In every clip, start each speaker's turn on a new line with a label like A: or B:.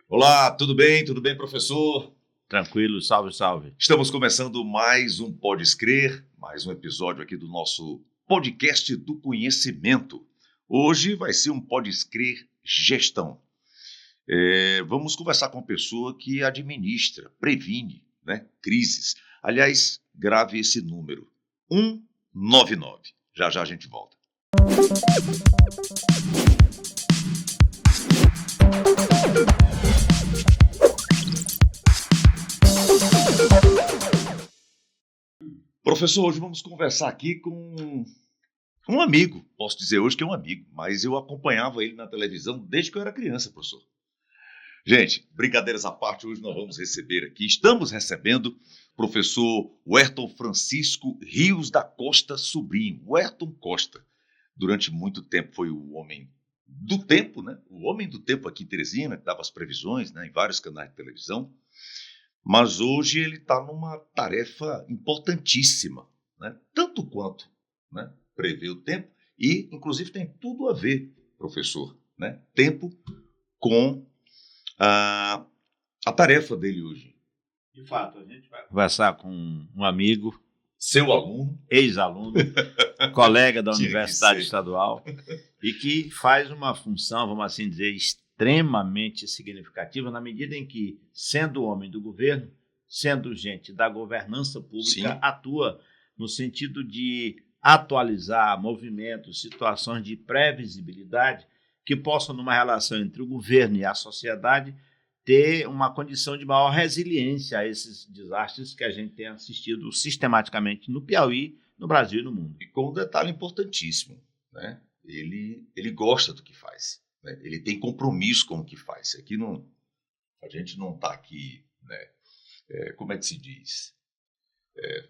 A: Olá, tudo bem? Tudo bem, professor?
B: Tranquilo, salve, salve.
A: Estamos começando mais um Pode Crer, mais um episódio aqui do nosso podcast do conhecimento. Hoje vai ser um Pode Crer Gestão. Vamos conversar com uma pessoa que administra, previne, crises. Aliás, grave esse número, 199. Já já a gente volta. Professor, hoje vamos conversar aqui com um amigo. Posso dizer hoje que é um amigo, mas eu acompanhava ele na televisão desde que eu era criança, professor. Gente, brincadeiras à parte, hoje nós vamos receber aqui, estamos recebendo o professor Werton Francisco Rios da Costa Sobrinho. Werton Costa, durante muito tempo foi o homem do tempo, O homem do tempo aqui em Teresina, que dava as previsões, em vários canais de televisão. Mas hoje ele está numa tarefa importantíssima, tanto quanto prever o tempo e, inclusive, tem tudo a ver, professor, tempo com a tarefa dele hoje.
B: De fato, a gente vai conversar com um amigo,
A: seu aluno,
B: ex-aluno, colega da Universidade Estadual e que faz uma função, vamos assim dizer, extremamente significativa na medida em que, sendo homem do governo, sendo gente da governança pública,
A: Sim,
B: atua no sentido de atualizar movimentos, situações de previsibilidade que possam, numa relação entre o governo e a sociedade, ter uma condição de maior resiliência a esses desastres que a gente tem assistido sistematicamente no Piauí, no Brasil e no mundo.
A: E com um detalhe importantíssimo, ele gosta do que faz. Ele tem compromisso com o que faz. Aqui não, a gente não está aqui, como é que se diz?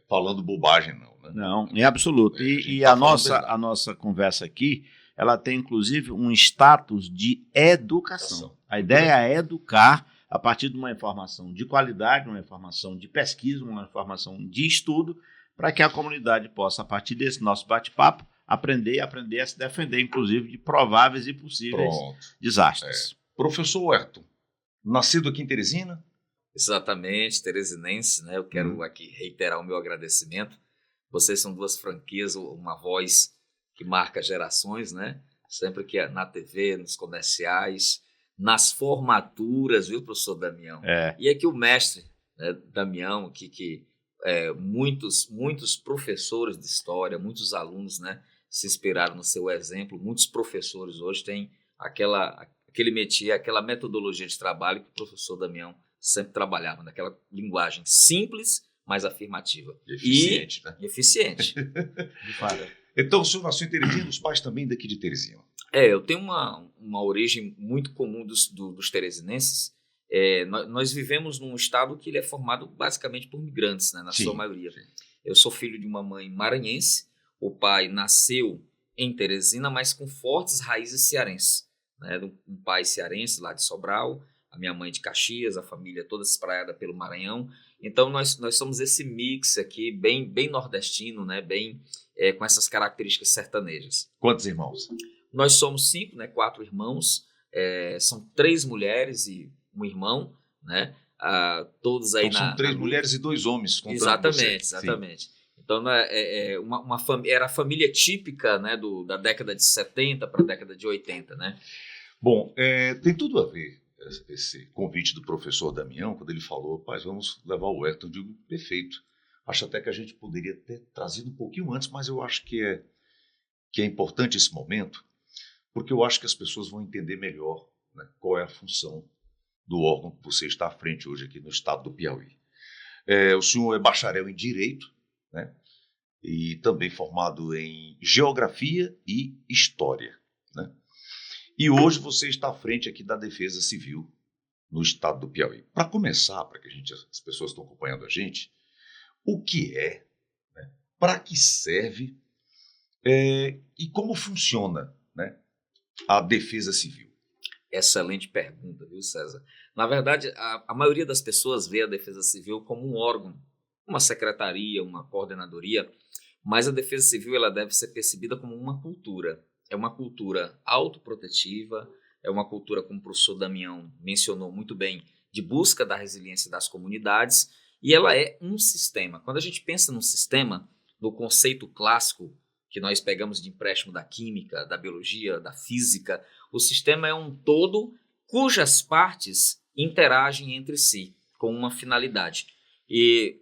A: Falando bobagem, não.
B: Não, em absoluto. E a nossa conversa aqui, ela tem inclusive um status de educação. A ideia é educar a partir de uma informação de qualidade, uma informação de pesquisa, uma informação de estudo, para que a comunidade possa, a partir desse nosso bate-papo, aprender a se defender, inclusive, de prováveis e possíveis desastres.
A: Professor Werton, nascido aqui em Teresina?
C: Exatamente, teresinense, Eu quero aqui reiterar o meu agradecimento. Vocês são duas franquias, uma voz que marca gerações, Sempre que é na TV, nos comerciais, nas formaturas, viu, professor Damião? E aqui o mestre, Damião, que muitos professores de história, muitos alunos, se inspiraram no seu exemplo. Muitos professores hoje têm aquele métier, aquela metodologia de trabalho que o professor Damião sempre trabalhava, naquela linguagem simples, mas afirmativa.
A: Eficiente,
C: E eficiente.
A: De fato. Então, o senhor nasceu em Teresina, os pais também daqui de Teresina?
C: Eu tenho uma origem muito comum dos teresinenses. Nós vivemos num estado que ele é formado basicamente por migrantes, na sua maioria. Sim. Eu sou filho de uma mãe maranhense. O pai nasceu em Teresina, mas com fortes raízes cearenses. Um pai cearense lá de Sobral, a minha mãe de Caxias, a família toda espraiada pelo Maranhão. Então, nós somos esse mix aqui, bem nordestino, bem com essas características sertanejas.
A: Quantos irmãos?
C: Nós somos 5, 4 irmãos. São 3 mulheres e um irmão, todos aí
A: então, são 3 mulheres e 2 homens.
C: Exatamente. Sim. Então, era a família típica, da década de 70 para a década de 80,
A: Bom, tem tudo a ver esse convite do professor Damião, quando ele falou, vamos levar o Werton. Eu digo, perfeito. Acho até que a gente poderia ter trazido um pouquinho antes, mas eu acho que é importante esse momento, porque eu acho que as pessoas vão entender melhor qual é a função do órgão que você está à frente hoje aqui no estado do Piauí. O senhor é bacharel em Direito, e também formado em Geografia e História, E hoje você está à frente aqui da Defesa Civil no estado do Piauí. Para começar, para que as pessoas estão acompanhando a gente, o que é, para que serve e como funciona a Defesa Civil?
C: Excelente pergunta, viu, César? Na verdade, a maioria das pessoas vê a Defesa Civil como um órgão, uma secretaria, uma coordenadoria, mas a Defesa Civil ela deve ser percebida como uma cultura. É uma cultura autoprotetiva, é uma cultura, como o professor Damião mencionou muito bem, de busca da resiliência das comunidades, e ela é um sistema. Quando a gente pensa num sistema, no conceito clássico que nós pegamos de empréstimo da química, da biologia, da física, o sistema é um todo cujas partes interagem entre si com uma finalidade. E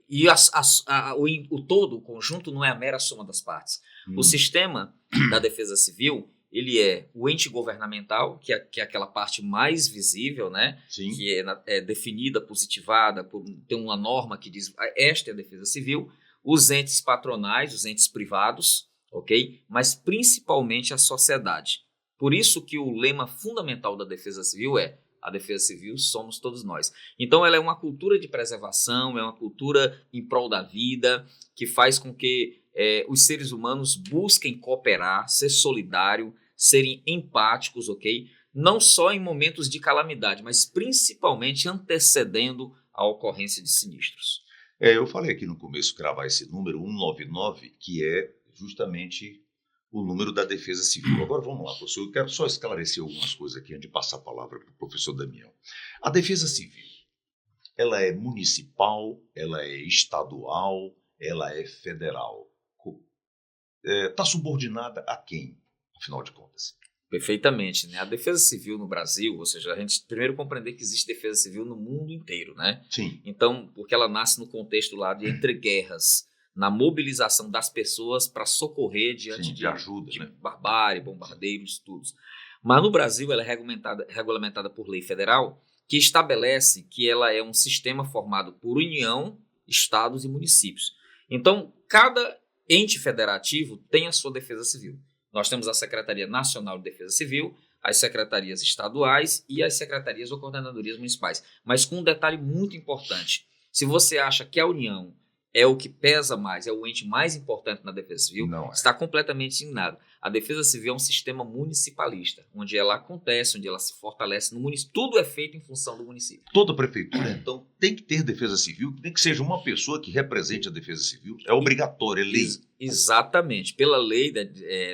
C: o todo, o conjunto, não é a mera soma das partes. O sistema da defesa civil, ele é o ente governamental, que é aquela parte mais visível, né?
A: Sim.
C: Que é definida, positivada, tem uma norma que diz esta é a defesa civil, os entes patronais, os entes privados, ok? Mas principalmente a sociedade. Por isso que o lema fundamental da defesa civil é a defesa civil somos todos nós. Então ela é uma cultura de preservação, é uma cultura em prol da vida, que faz com que os seres humanos busquem cooperar, ser solidário, serem empáticos, ok? Não só em momentos de calamidade, mas principalmente antecedendo a ocorrência de sinistros.
A: Eu falei aqui no começo, cravar esse número 199, que é justamente o número da defesa civil. Agora vamos lá, professor, eu quero só esclarecer algumas coisas aqui antes de passar a palavra para o professor Damião. A defesa civil, ela é municipal, ela é estadual, ela é federal. Está subordinada a quem, afinal de contas?
C: Perfeitamente, né? A defesa civil no Brasil, ou seja, a gente primeiro compreender que existe defesa civil no mundo inteiro, né?
A: Sim.
C: Então, porque ela nasce no contexto lá de entre guerras, na mobilização das pessoas para socorrer diante
A: de ajuda,
C: de
A: né?
C: barbárie, bombardeiros, tudo. Mas no Brasil ela é regulamentada por lei federal, que estabelece que ela é um sistema formado por União, estados e municípios. Então, cada ente federativo tem a sua defesa civil. Nós temos a Secretaria Nacional de Defesa Civil, as secretarias estaduais e as secretarias ou coordenadorias municipais. Mas com um detalhe muito importante. Se você acha que a União é o que pesa mais, é o ente mais importante na defesa civil, está completamente enganado. A defesa civil é um sistema municipalista, onde ela acontece, onde ela se fortalece no município. Tudo é feito em função do município.
A: Toda prefeitura, então, tem que ter defesa civil, tem que seja uma pessoa que represente a defesa civil. É obrigatório, é lei.
C: Exatamente. Pela lei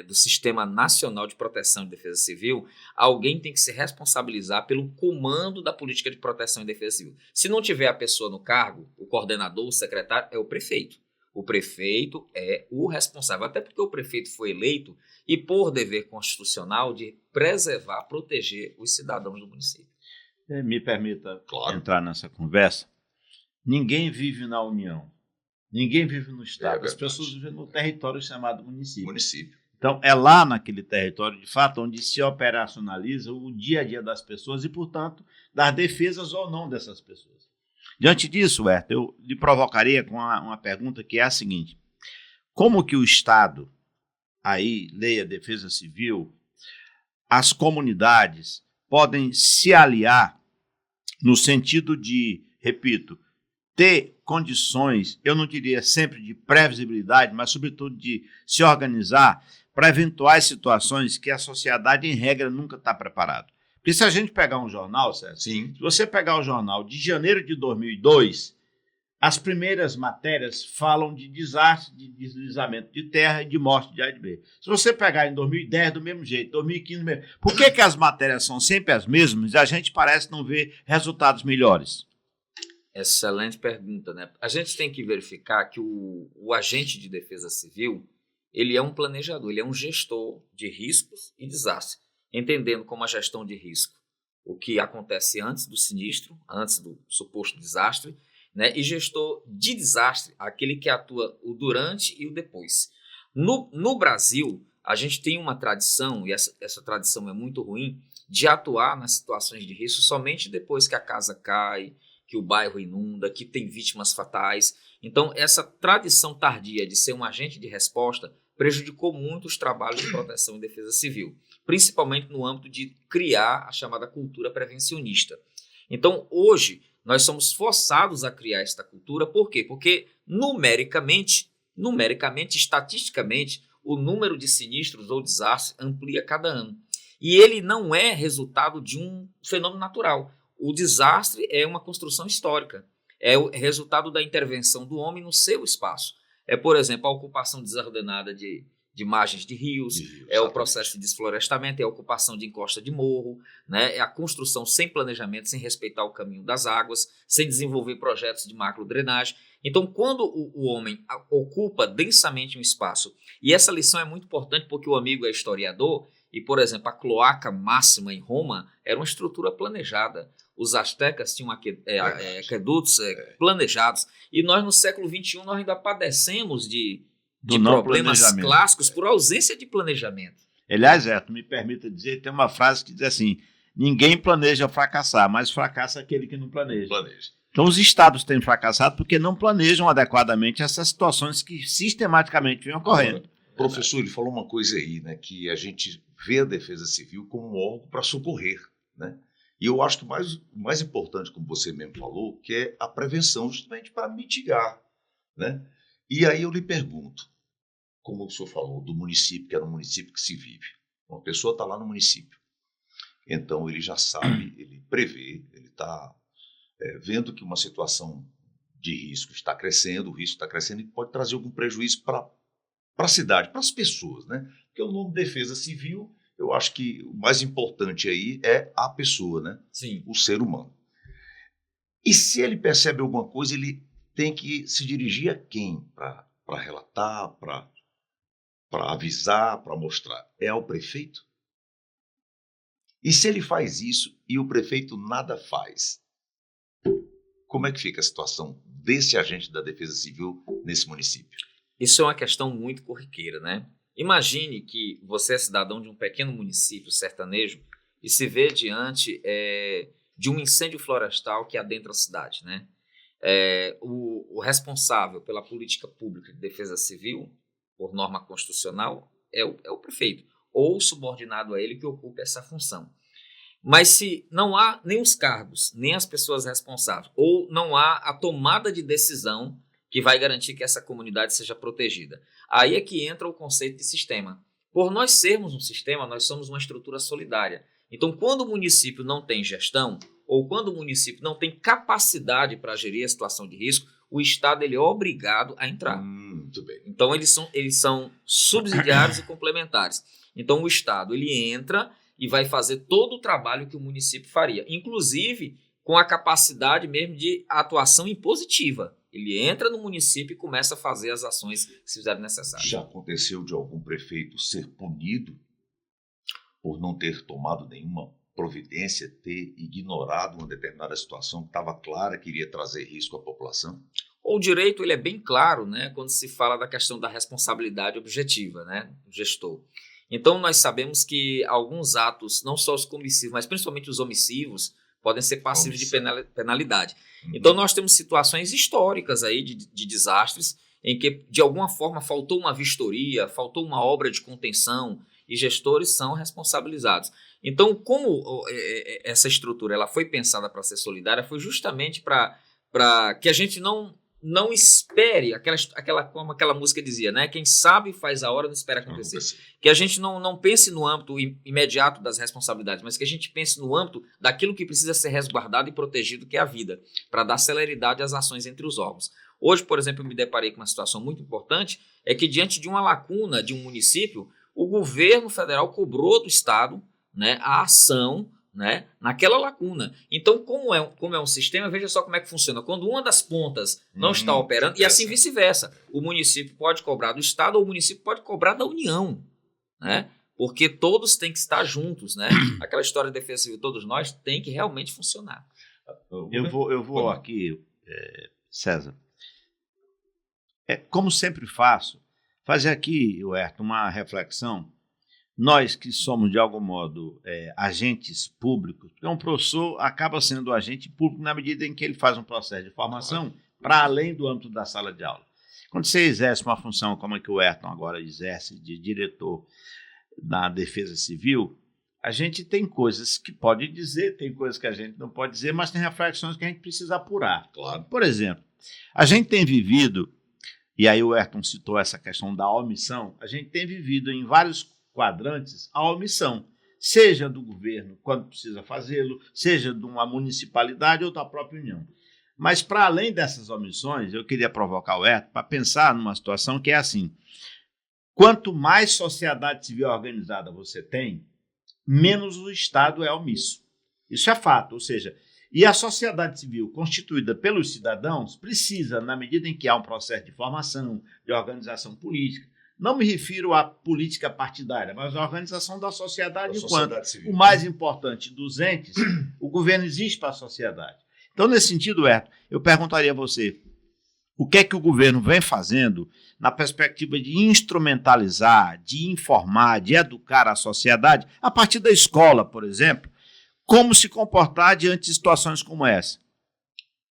C: do Sistema Nacional de Proteção e Defesa Civil, alguém tem que se responsabilizar pelo comando da política de proteção e defesa civil. Se não tiver a pessoa no cargo, o coordenador, o secretário, é o prefeito. O prefeito é o responsável, até porque o prefeito foi eleito e por dever constitucional de preservar, proteger os cidadãos do município.
B: Me permita entrar nessa conversa. Ninguém vive na União. Ninguém vive no Estado. As pessoas vivem no território chamado município. Então, é lá naquele território, de fato, onde se operacionaliza o dia a dia das pessoas e, portanto, das defesas ou não dessas pessoas. Diante disso, Herta, eu lhe provocaria com uma pergunta que é a seguinte. Como que o Estado, aí, lei a defesa civil, as comunidades podem se aliar no sentido de, repito, ter condições, eu não diria sempre de previsibilidade, mas sobretudo de se organizar para eventuais situações que a sociedade, em regra, nunca está preparada. Porque se a gente pegar um jornal, Sérgio, se você pegar o jornal de janeiro de 2002, as primeiras matérias falam de desastre, de deslizamento de terra e de morte de A e de B. Se você pegar em 2010, do mesmo jeito, 2015, do mesmo jeito. Por que as matérias são sempre as mesmas e a gente parece não ver resultados melhores?
C: Excelente pergunta, né? A gente tem que verificar que o agente de defesa civil, ele é um planejador, ele é um gestor de riscos e desastres, entendendo como a gestão de risco o que acontece antes do sinistro, antes do suposto desastre, né? E gestor de desastre, aquele que atua o durante e o depois. No Brasil, a gente tem uma tradição, e essa tradição é muito ruim, de atuar nas situações de risco somente depois que a casa cai, que o bairro inunda, que tem vítimas fatais. Então, essa tradição tardia de ser um agente de resposta prejudicou muito os trabalhos de proteção e defesa civil, principalmente no âmbito de criar a chamada cultura prevencionista. Então, hoje, nós somos forçados a criar esta cultura. Por quê? Porque, numericamente, estatisticamente, o número de sinistros ou desastres amplia cada ano. E ele não é resultado de um fenômeno natural. O desastre é uma construção histórica, é o resultado da intervenção do homem no seu espaço. Por exemplo, a ocupação desordenada de de margens de rios, é o processo de desflorestamento, é a ocupação de encosta de morro, né? É a construção sem planejamento, sem respeitar o caminho das águas, sem desenvolver projetos de macrodrenagem. Então, quando o homem ocupa densamente um espaço, e essa lição é muito importante porque o amigo é historiador, e, por exemplo, a cloaca máxima em Roma era uma estrutura planejada. Os astecas tinham aquedutos planejados, e nós, no século XXI, nós ainda padecemos de problemas clássicos por ausência de planejamento.
B: Aliás, tu me permita dizer, tem uma frase que diz assim, ninguém planeja fracassar, mas fracassa aquele que não planeja. Então os estados têm fracassado porque não planejam adequadamente essas situações que sistematicamente vêm ocorrendo.
A: Professor, ele falou uma coisa aí, né, que a gente vê a Defesa Civil como um órgão para socorrer, né? E eu acho que o mais importante, como você mesmo falou, que é a prevenção, justamente para mitigar, né? E aí eu lhe pergunto, como o senhor falou, do município, que era um município que se vive. Uma pessoa está lá no município, então ele já sabe, ele prevê, ele está vendo que uma situação de risco está crescendo, o risco está crescendo e pode trazer algum prejuízo para a cidade, para as pessoas, né? Porque o nome Defesa Civil, eu acho que o mais importante aí é a pessoa, né?
C: Sim.
A: O ser humano. E se ele percebe alguma coisa, ele tem que se dirigir a quem para relatar, para avisar, para mostrar? É ao prefeito? E se ele faz isso e o prefeito nada faz, como é que fica a situação desse agente da Defesa Civil nesse município?
C: Isso é uma questão muito corriqueira, né? Imagine que você é cidadão de um pequeno município sertanejo e se vê diante de um incêndio florestal que adentra a cidade, né? O responsável pela política pública de defesa civil, por norma constitucional, é o prefeito, ou subordinado a ele que ocupa essa função. Mas se não há nem os cargos, nem as pessoas responsáveis, ou não há a tomada de decisão que vai garantir que essa comunidade seja protegida, aí é que entra o conceito de sistema. Por nós sermos um sistema, nós somos uma estrutura solidária. Então, quando o município não tem gestão, ou quando o município não tem capacidade para gerir a situação de risco, o Estado ele é obrigado a entrar.
A: Muito bem.
C: Então, eles são subsidiários e complementares. Então, o Estado ele entra e vai fazer todo o trabalho que o município faria, inclusive com a capacidade mesmo de atuação impositiva. Ele entra no município e começa a fazer as ações que se fizerem necessárias.
A: Já aconteceu de algum prefeito ser punido por não ter tomado nenhuma providência, ter ignorado uma determinada situação que estava clara que iria trazer risco à população?
C: O direito ele é bem claro, né, quando se fala da questão da responsabilidade objetiva, né, do gestor. Então, nós sabemos que alguns atos, não só os comissivos, mas principalmente os omissivos, podem ser passíveis de penalidade. Então, nós temos situações históricas aí de desastres em que, de alguma forma, faltou uma vistoria, faltou uma obra de contenção e gestores são responsabilizados. Então, como essa estrutura ela foi pensada para ser solidária, foi justamente para que a gente não espere, como aquela música dizia, né? Quem sabe faz a hora, não espera acontecer. Que a gente não pense no âmbito imediato das responsabilidades, mas que a gente pense no âmbito daquilo que precisa ser resguardado e protegido, que é a vida, para dar celeridade às ações entre os órgãos. Hoje, por exemplo, eu me deparei com uma situação muito importante, é que diante de uma lacuna de um município, o governo federal cobrou do Estado, né, a ação, né, naquela lacuna. Então, como é um sistema, veja só como é que funciona. Quando uma das pontas não está operando, e assim vice-versa, o município pode cobrar do Estado ou o município pode cobrar da União, né? Porque todos têm que estar juntos, né? Aquela história de defesa civil, todos nós, tem que realmente funcionar.
B: Eu vou aqui, César, como sempre faço, fazer aqui, Huerto, uma reflexão. Nós que somos, de algum modo, agentes públicos, porque um professor acaba sendo agente público na medida em que ele faz um processo de formação para além do âmbito da sala de aula. Quando você exerce uma função como a que o Ayrton agora exerce, de diretor na Defesa Civil, a gente tem coisas que pode dizer, tem coisas que a gente não pode dizer, mas tem reflexões que a gente precisa apurar.
A: Claro.
B: Por exemplo, a gente tem vivido, e aí o Ayrton citou essa questão da omissão, a gente tem vivido em vários quadrantes a omissão, seja do governo quando precisa fazê-lo, seja de uma municipalidade ou da própria União. Mas, para além dessas omissões, eu queria provocar o Ayrton para pensar numa situação que é assim. quanto mais sociedade civil organizada você tem, menos o Estado é omisso. Isso é fato, ou seja, e a sociedade civil constituída pelos cidadãos precisa, na medida em que há um processo de formação, de organização política, não me refiro à política partidária, mas à organização da sociedade enquanto o mais importante dos entes, o governo existe para a sociedade. Então, nesse sentido, Herto, eu perguntaria a você, o que é que o governo vem fazendo na perspectiva de instrumentalizar, de informar, de educar a sociedade, a partir da escola, por exemplo, como se comportar diante de situações como essa?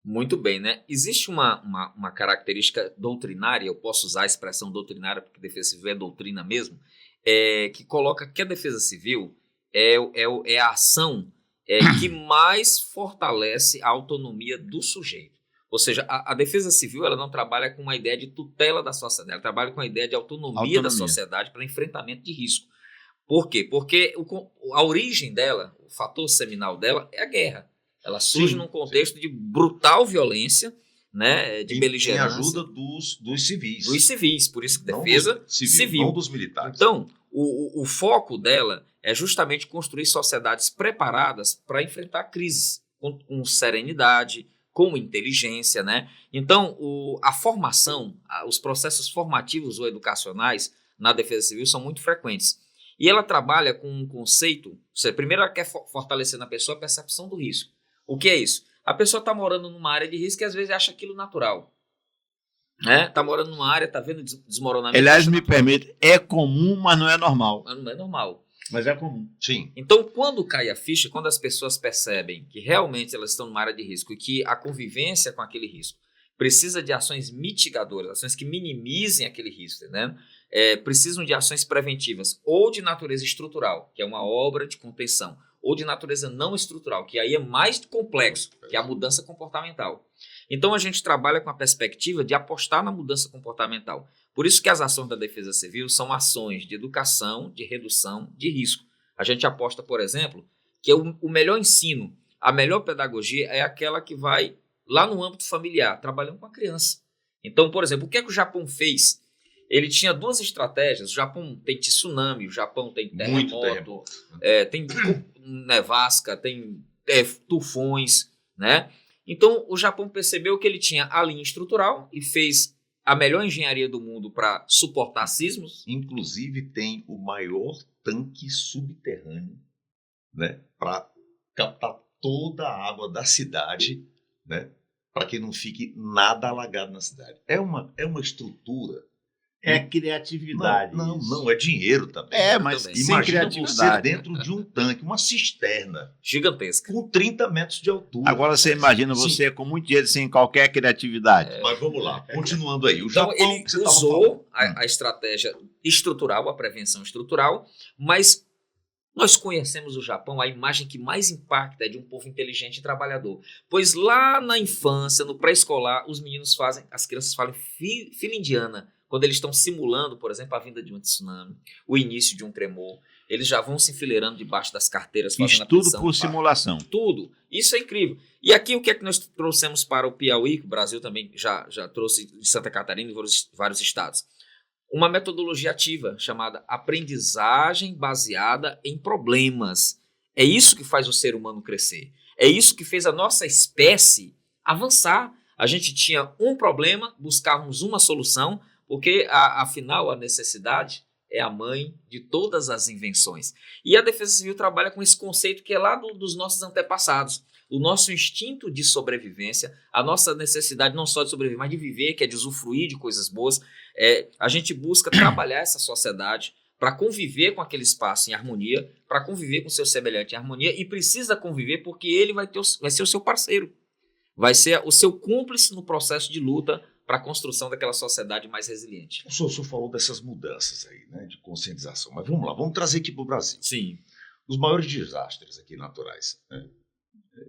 C: Muito bem, né? Existe uma característica doutrinária, eu posso usar a expressão doutrinária porque defesa civil é doutrina mesmo, que coloca que a defesa civil é a ação que mais fortalece a autonomia do sujeito. Ou seja, a defesa civil ela não trabalha com uma ideia de tutela da sociedade, ela trabalha com a ideia de autonomia da sociedade para enfrentamento de risco. Por quê? Porque a origem dela, o fator seminal dela é a guerra. Ela surge num contexto de brutal violência, né, de beligerância.
A: Tem ajuda dos civis.
C: Dos civis, por isso que defesa civil.
A: Não dos militares.
C: Então, o foco dela é justamente construir sociedades preparadas para enfrentar crises com serenidade, com inteligência, né? Então, a formação, os processos formativos ou educacionais na defesa civil são muito frequentes. E ela trabalha com um conceito, ou seja, primeiro ela quer fortalecer na pessoa a percepção do risco. O que é isso? A pessoa está morando numa área de risco e às vezes acha aquilo natural. Está morando numa área, está vendo desmoronamento.
B: Aliás, me permite, é comum, mas não é normal.
C: Mas não é normal.
B: Mas é comum.
A: Sim.
C: Então, quando cai a ficha, quando as pessoas percebem que realmente elas estão numa área de risco e que a convivência com aquele risco precisa de ações mitigadoras, ações que minimizem aquele risco, né? Precisam de ações preventivas ou de natureza estrutural, que é uma obra de contenção, ou de natureza não estrutural, que aí é mais complexo, que é a mudança comportamental. Então, a gente trabalha com a perspectiva de apostar na mudança comportamental. Por isso que as ações da Defesa Civil são ações de educação, de redução de risco. A gente aposta, por exemplo, que o melhor ensino, a melhor pedagogia é aquela que vai lá no âmbito familiar, trabalhando com a criança. Então, por exemplo, o que é que o Japão fez? Ele tinha duas estratégias. O Japão tem tsunami, o Japão tem terremoto, tem nevasca, tem tufões, né? Então, o Japão percebeu que ele tinha a linha estrutural e fez a melhor engenharia do mundo para suportar sismos.
A: Inclusive, tem o maior tanque subterrâneo, né, para captar toda a água da cidade, né, para que não fique nada alagado na cidade. É uma estrutura.
B: É criatividade.
A: Não, é dinheiro também.
B: Mas
A: também. Imagina você dentro de um tanque, uma cisterna.
C: Gigantesca.
A: Com 30 metros de altura.
B: Agora você imagina você com muito dinheiro sem qualquer criatividade.
A: Mas vamos lá, continuando aí. O
C: Japão,
A: Japão,
C: ele usou a estratégia estrutural, a prevenção estrutural, mas nós conhecemos o Japão, a imagem que mais impacta é de um povo inteligente e trabalhador. Pois lá na infância, no pré-escolar, as crianças falam fila indiana. Quando eles estão simulando, por exemplo, a vinda de um tsunami, o início de um tremor, eles já vão se enfileirando debaixo das carteiras, fazendo
B: tudo por simulação.
C: Tudo. Isso é incrível. E aqui o que é que nós trouxemos para o Piauí, que o Brasil também já trouxe de Santa Catarina e vários estados? Uma metodologia ativa chamada aprendizagem baseada em problemas. É isso que faz o ser humano crescer. É isso que fez a nossa espécie avançar. A gente tinha um problema, buscávamos uma solução, porque, afinal, a necessidade é a mãe de todas as invenções. E a Defesa Civil trabalha com esse conceito que é lá dos nossos antepassados. O nosso instinto de sobrevivência, a nossa necessidade não só de sobreviver, mas de viver, que é de usufruir de coisas boas. A gente busca trabalhar essa sociedade para conviver com aquele espaço em harmonia, para conviver com seu semelhante em harmonia, e precisa conviver porque ele vai ser o seu parceiro. Vai ser o seu cúmplice no processo de luta para a construção daquela sociedade mais resiliente.
A: O senhor falou dessas mudanças aí, né, de conscientização, mas vamos lá, vamos trazer aqui para o Brasil.
C: Sim.
A: Os maiores desastres aqui naturais, né?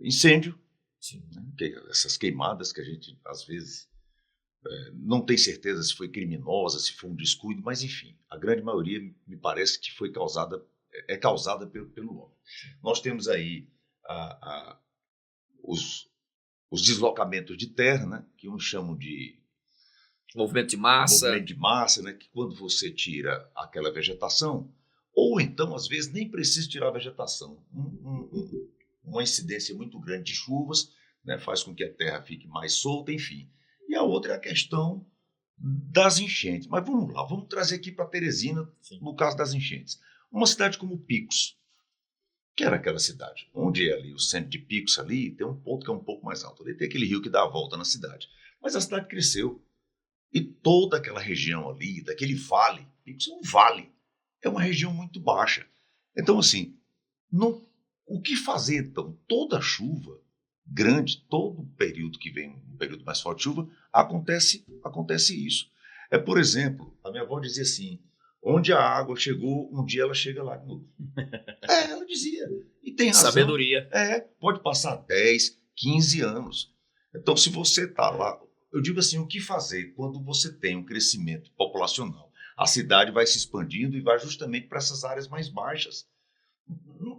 A: Incêndio,
C: sim,
A: né? Essas queimadas que a gente, às vezes, não tem certeza se foi criminosa, se foi um descuido, mas enfim, a grande maioria me parece que foi causada pelo homem. Nós temos aí os deslocamentos de terra, né, que uns chamam de
C: Movimento de massa.
A: Movimento de massa, né? Que quando você tira aquela vegetação, ou então, às vezes, nem precisa tirar a vegetação. Uma incidência muito grande de chuvas, né? Faz com que a terra fique mais solta, enfim. E a outra é a questão das enchentes. Mas vamos lá, vamos trazer aqui para Teresina,
C: Sim.
A: no caso das enchentes. Uma cidade como Picos, que era aquela cidade, onde é ali o centro de Picos ali, tem um ponto que é um pouco mais alto. Ali tem aquele rio que dá a volta na cidade. Mas a cidade cresceu. E toda aquela região ali, daquele vale, Picos é um vale, é uma região muito baixa. Então, assim, o que fazer, então? Toda chuva grande, todo período que vem, um período mais forte de chuva, acontece isso. Por exemplo, a minha avó dizia assim, onde a água chegou, um dia ela chega lá de novo. Ela dizia. E tem razão.
C: Sabedoria.
A: Pode passar 10, 15 anos. Então, se você está lá, eu digo assim, o que fazer quando você tem um crescimento populacional? A cidade vai se expandindo e vai justamente para essas áreas mais baixas.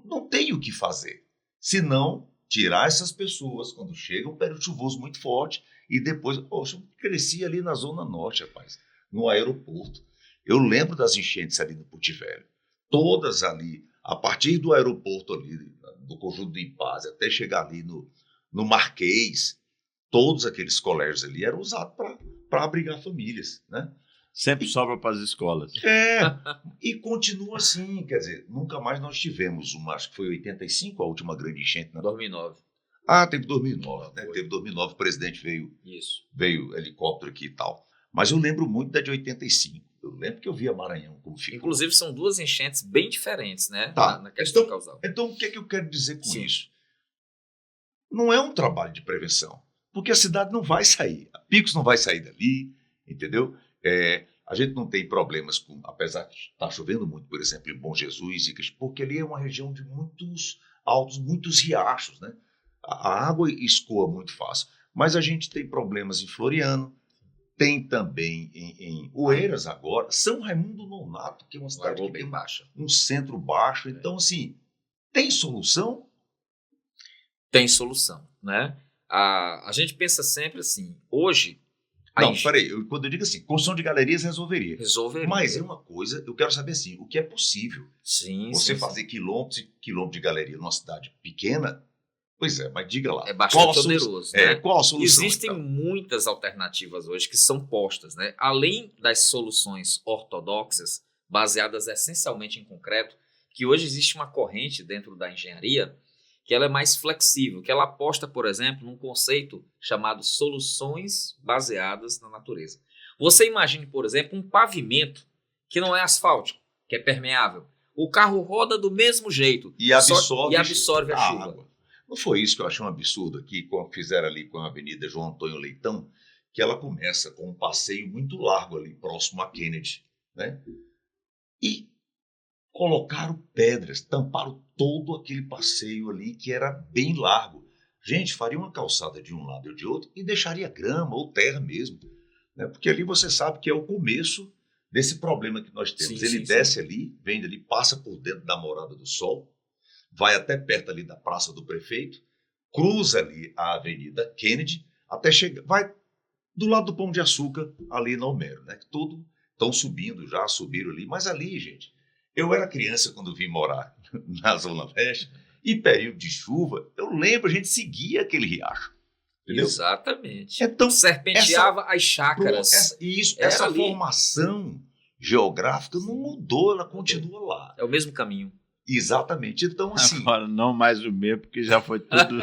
A: Não tem o que fazer, senão tirar essas pessoas quando chega um período chuvoso muito forte e depois, poxa, eu cresci ali na Zona Norte, rapaz, no aeroporto. Eu lembro das enchentes ali no Porto Velho, todas ali, a partir do aeroporto ali, do Conjunto do Impaz, até chegar ali no Marquês, todos aqueles colégios ali eram usados para abrigar famílias, né?
B: Sempre sobra para as escolas.
A: E continua assim, quer dizer, nunca mais nós tivemos acho que foi 85 a última grande enchente, né?
C: 2009.
A: Teve 2009, né? Teve 2009, o presidente veio helicóptero aqui e tal. Mas eu lembro muito da de 85. Eu lembro que eu via Maranhão como ficou.
C: Inclusive, são duas enchentes bem diferentes, né?
A: Tá.
C: Na questão causal.
A: Então, o que é que eu quero dizer com
C: Sim.
A: isso? Não é um trabalho de prevenção, porque a cidade não vai sair. A Picos não vai sair dali, entendeu? A gente não tem problemas apesar de estar chovendo muito, por exemplo, em Bom Jesus, porque ali é uma região de muitos altos, muitos riachos, né? A água escoa muito fácil. Mas a gente tem problemas em Floriano, tem também em Oeiras agora, São Raimundo Nonato, que é uma cidade que
C: bem
A: tem
C: baixa.
A: um centro baixo. Então, assim, tem solução?
C: Tem solução, né? A gente pensa sempre assim, hoje...
A: Peraí, quando eu digo assim, construção de galerias resolveria. Mas é uma coisa, eu quero saber assim, o que é possível.
C: Sim,
A: Você fazer quilômetros e quilômetros de galeria numa cidade pequena, pois é, mas diga lá.
C: É bastante poderoso, né?
A: Qual a solução?
C: Existem muitas alternativas hoje que são postas, né? Além das soluções ortodoxas, baseadas essencialmente em concreto, que hoje existe uma corrente dentro da engenharia que ela é mais flexível, que ela aposta, por exemplo, num conceito chamado soluções baseadas na natureza. Você imagine, por exemplo, um pavimento que não é asfáltico, que é permeável. O carro roda do mesmo jeito
A: e absorve
C: a chuva.
A: Água. Não foi isso que eu achei um absurdo aqui, como fizeram ali com a Avenida João Antônio Leitão, que ela começa com um passeio muito largo ali, próximo a Kennedy, né? E colocaram pedras, tamparam todo aquele passeio ali que era bem largo. Gente, faria uma calçada de um lado e de outro e deixaria grama ou terra mesmo, né? Porque ali você sabe que é o começo desse problema que nós temos. Ele desce ali, vem dali, passa por dentro da Morada do Sol, vai até perto ali da Praça do Prefeito, cruza ali a Avenida Kennedy, até chegar, vai do lado do Pão de Açúcar, ali na Homero, né? Que tudo estão subindo já, subiram ali, mas ali, gente, eu era criança quando vim morar na Zona Leste, e período de chuva, eu lembro, a gente seguia aquele riacho. Entendeu?
C: Exatamente.
A: Então,
C: serpenteava as chácaras.
A: Essa formação geográfica não mudou, ela continua lá.
C: É o mesmo caminho.
A: Exatamente. Então, assim...
B: Agora, não mais o mesmo, porque já foi tudo...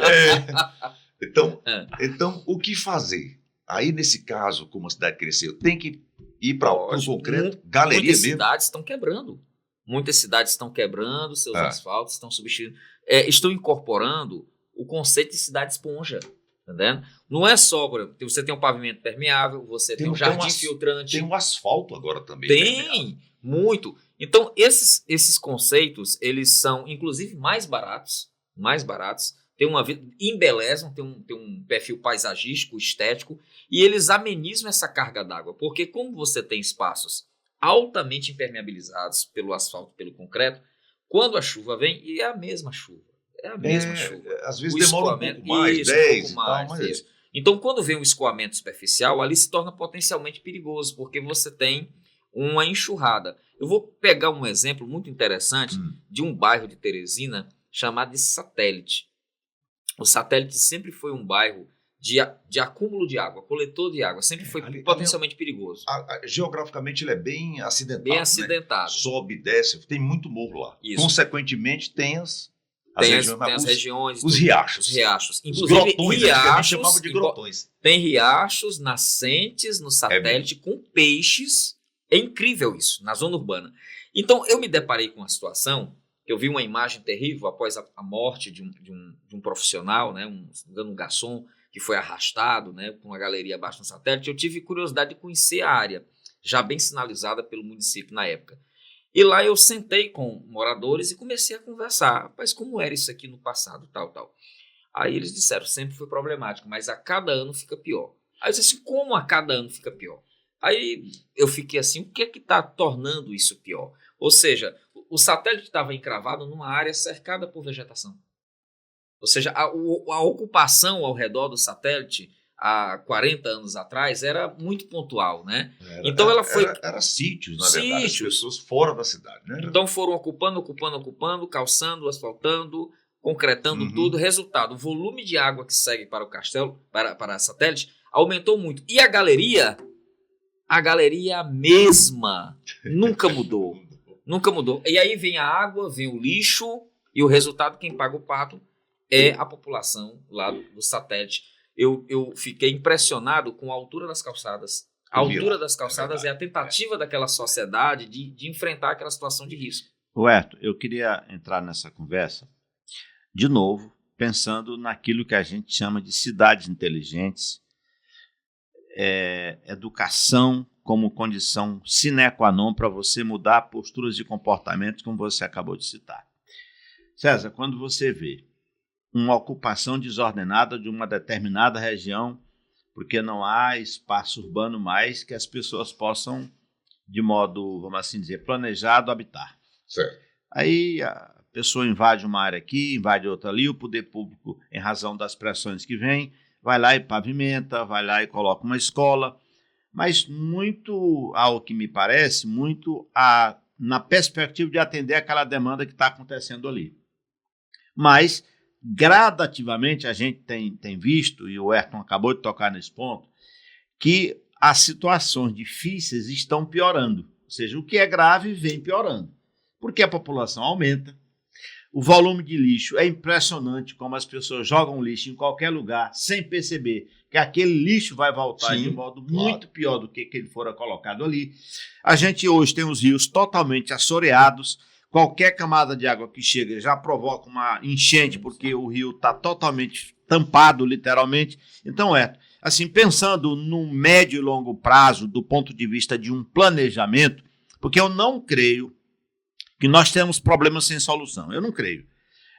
A: Então, o que fazer? Aí, nesse caso, como a cidade cresceu, tem que ir para o concreto, galeria
C: muitas
A: mesmo.
C: Cidades estão quebrando. Muitas cidades estão quebrando seus asfaltos, estão substituindo, estão incorporando o conceito de cidade esponja, entendendo? Não é só, por exemplo, você tem um pavimento permeável, você tem um jardim filtrante.
A: Tem um asfalto agora também.
C: Tem, muito. Então, esses conceitos, eles são, inclusive, mais baratos, embelezam, tem um perfil paisagístico, estético, e eles amenizam essa carga d'água, porque como você tem espaços altamente impermeabilizados pelo asfalto, pelo concreto, quando a chuva vem, e é a mesma chuva. Às vezes
A: demora um pouco mais, 10 e tal, mas...
C: Então, quando vem um escoamento superficial, ali se torna potencialmente perigoso, porque você tem uma enxurrada. Eu vou pegar um exemplo muito interessante de um bairro de Teresina chamado de Satélite. O Satélite sempre foi um bairro de acúmulo de água, coletor de água, sempre foi potencialmente perigoso.
A: Geograficamente ele é bem acidentado.
C: Bem acidentado.
A: Né? Sobe, desce, tem muito morro lá.
C: Isso.
A: Consequentemente, tem as regiões, os riachos.
C: Os riachos.
A: Inclusive, grotões, riachos, chamava de grotões.
C: Tem riachos, nascentes no Satélite com peixes. É incrível isso, na zona urbana. Então, eu me deparei com uma situação, eu vi uma imagem terrível após a morte de um profissional, né, um garçom, que foi arrastado, né, com uma galeria abaixo no Satélite. Eu tive curiosidade de conhecer a área, já bem sinalizada pelo município na época. E lá eu sentei com moradores e comecei a conversar. Rapaz, como era isso aqui no passado, tal. Aí eles disseram, sempre foi problemático, mas a cada ano fica pior. Aí eu disse assim, como a cada ano fica pior? Aí eu fiquei assim, o que é que está tornando isso pior? Ou seja, o Satélite estava encravado numa área cercada por vegetação. Ou seja, a ocupação ao redor do Satélite, há 40 anos atrás, era muito pontual, né? Então ela foi...
A: Era sítios, na verdade, as pessoas fora da cidade, né?
C: Então foram ocupando, calçando, asfaltando, concretando tudo. Resultado, o volume de água que segue para o castelo, para a Satélite, aumentou muito. E a galeria mesma nunca mudou. Nunca mudou. E aí vem a água, vem o lixo, e o resultado, quem paga o pato é a população lá do Satélite. Eu fiquei impressionado com a altura das calçadas. A altura das calçadas é a tentativa daquela sociedade de enfrentar aquela situação de risco.
B: Roberto, eu queria entrar nessa conversa, de novo, pensando naquilo que a gente chama de cidades inteligentes, educação como condição sine qua non para você mudar posturas de comportamento, como você acabou de citar. César, quando você vê uma ocupação desordenada de uma determinada região, porque não há espaço urbano mais que as pessoas possam, de modo, vamos assim dizer, planejado, habitar.
A: Certo.
B: Aí a pessoa invade uma área aqui, invade outra ali, o poder público, em razão das pressões que vem, vai lá e pavimenta, vai lá e coloca uma escola, mas muito, ao que me parece, muito na perspectiva de atender aquela demanda que está acontecendo ali. Mas, gradativamente, a gente tem visto, e o Ayrton acabou de tocar nesse ponto, que as situações difíceis estão piorando. Ou seja, o que é grave vem piorando, porque a população aumenta, o volume de lixo é impressionante, como as pessoas jogam lixo em qualquer lugar, sem perceber que aquele lixo vai voltar de modo muito pior do que ele fora colocado ali. A gente hoje tem os rios totalmente assoreados, qualquer camada de água que chega já provoca uma enchente, porque o rio está totalmente tampado, literalmente. Então, assim, pensando no médio e longo prazo, do ponto de vista de um planejamento, porque eu não creio que nós temos problemas sem solução. Eu não creio.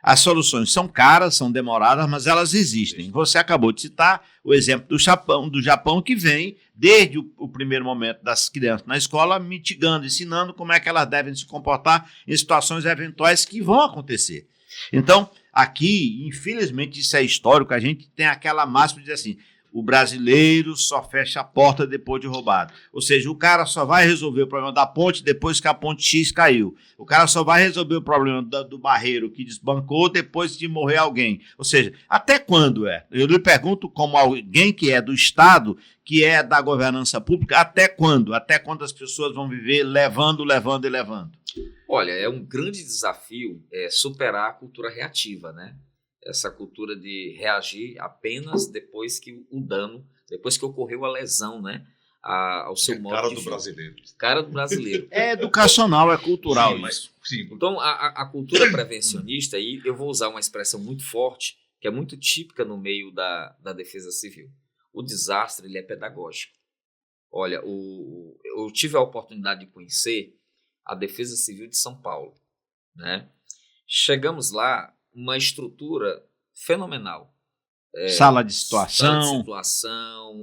B: As soluções são caras, são demoradas, mas elas existem. Você acabou de citar o exemplo do Japão que vem, desde o primeiro momento das crianças na escola, mitigando, ensinando como é que elas devem se comportar em situações eventuais que vão acontecer. Então, aqui, infelizmente, isso é histórico, a gente tem aquela máxima de dizer assim, o brasileiro só fecha a porta depois de roubado. Ou seja, o cara só vai resolver o problema da ponte depois que a ponte X caiu. O cara só vai resolver o problema do barreiro que desbancou depois de morrer alguém. Ou seja, até quando Eu lhe pergunto como alguém que é do Estado, que é da governança pública, até quando? Até quando as pessoas vão viver levando e levando?
C: Olha, é um grande desafio superar a cultura reativa, né? Essa cultura de reagir apenas depois que depois que ocorreu a lesão, né? Ao seu modo
A: cara
C: de
A: do
C: vida.
A: brasileiro.
C: Cara do brasileiro.
B: É educacional, é cultural.
A: Sim.
C: Então, a cultura prevencionista, aí eu vou usar uma expressão muito forte, que é muito típica no meio da defesa civil. O desastre, ele é pedagógico. Olha, eu tive a oportunidade de conhecer a Defesa Civil de São Paulo, né? Chegamos lá, uma estrutura fenomenal.
B: Sala de situação,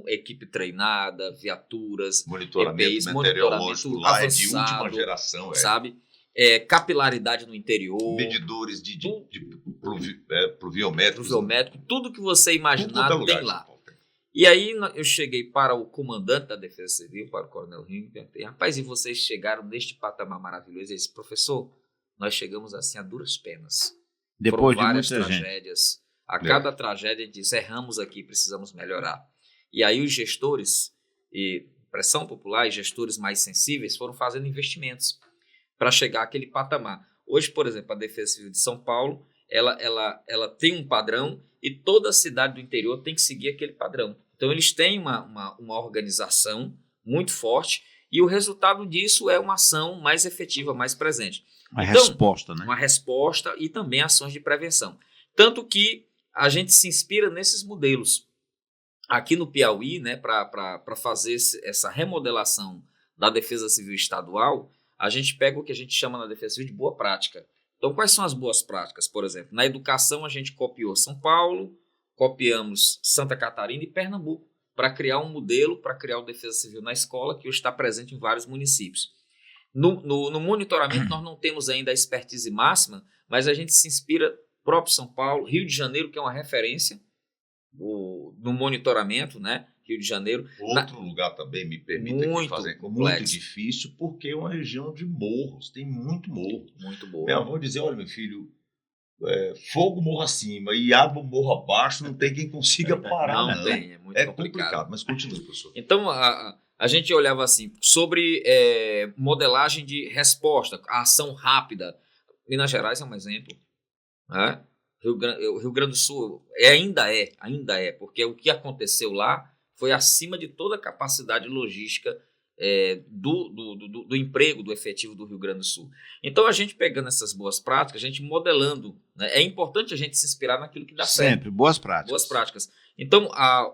C: equipe treinada, viaturas,
A: monitoramento meteorológico lá é de última geração,
C: sabe? Capilaridade no interior,
A: medidores de pluviométrico,
C: tudo que você imaginar tem lá. E aí eu cheguei para o comandante da Defesa Civil, para o Coronel Ringo, e perguntei, rapaz, e vocês chegaram neste patamar maravilhoso? Ele disse, professor, nós chegamos assim a duras penas.
B: Depois
C: Foram
B: de
C: várias
B: muita gente.
C: tragédias. A cada tragédia a gente diz, erramos aqui, precisamos melhorar. E aí os gestores, e pressão popular e gestores mais sensíveis foram fazendo investimentos para chegar àquele patamar. Hoje, por exemplo, a Defesa Civil de São Paulo, ela tem um padrão e toda a cidade do interior tem que seguir aquele padrão. Então, eles têm uma organização muito forte e o resultado disso é uma ação mais efetiva, mais presente.
B: Uma
C: Então,
B: resposta, né?
C: Uma resposta e também ações de prevenção. Tanto que a gente se inspira nesses modelos. Aqui no Piauí, né, para fazer essa remodelação da Defesa Civil Estadual, a gente pega o que a gente chama na Defesa Civil de boa prática. Então, quais são as boas práticas? Por exemplo, na educação a gente copiou São Paulo, copiamos Santa Catarina e Pernambuco para criar um modelo, para criar o Defesa Civil na escola, que hoje está presente em vários municípios. No monitoramento nós não temos ainda a expertise máxima, mas a gente se inspira próprio São Paulo, Rio de Janeiro, que é uma referência no monitoramento, né? Rio de Janeiro.
A: Outro lugar também, me permita
C: Muito
A: fazer
C: complexo.
A: muito difícil, porque é uma região de morros, tem muito morro.
C: Muito boa.
A: Minha avó dizia, olha meu filho, fogo morro acima e água morro abaixo, não tem quem consiga parar,
C: Não tem, é muito
A: complicado. Mas continue, professor.
C: Então, a gente olhava assim, sobre modelagem de resposta, a ação rápida. Minas Gerais é um exemplo, né? O Rio Grande do Sul ainda é, porque o que aconteceu lá foi acima de toda a capacidade logística do emprego, do efetivo do Rio Grande do Sul. Então, a gente pegando essas boas práticas, a gente modelando, né? É importante a gente se inspirar naquilo que dá certo.
B: Sempre, boas práticas.
C: Boas práticas. Então,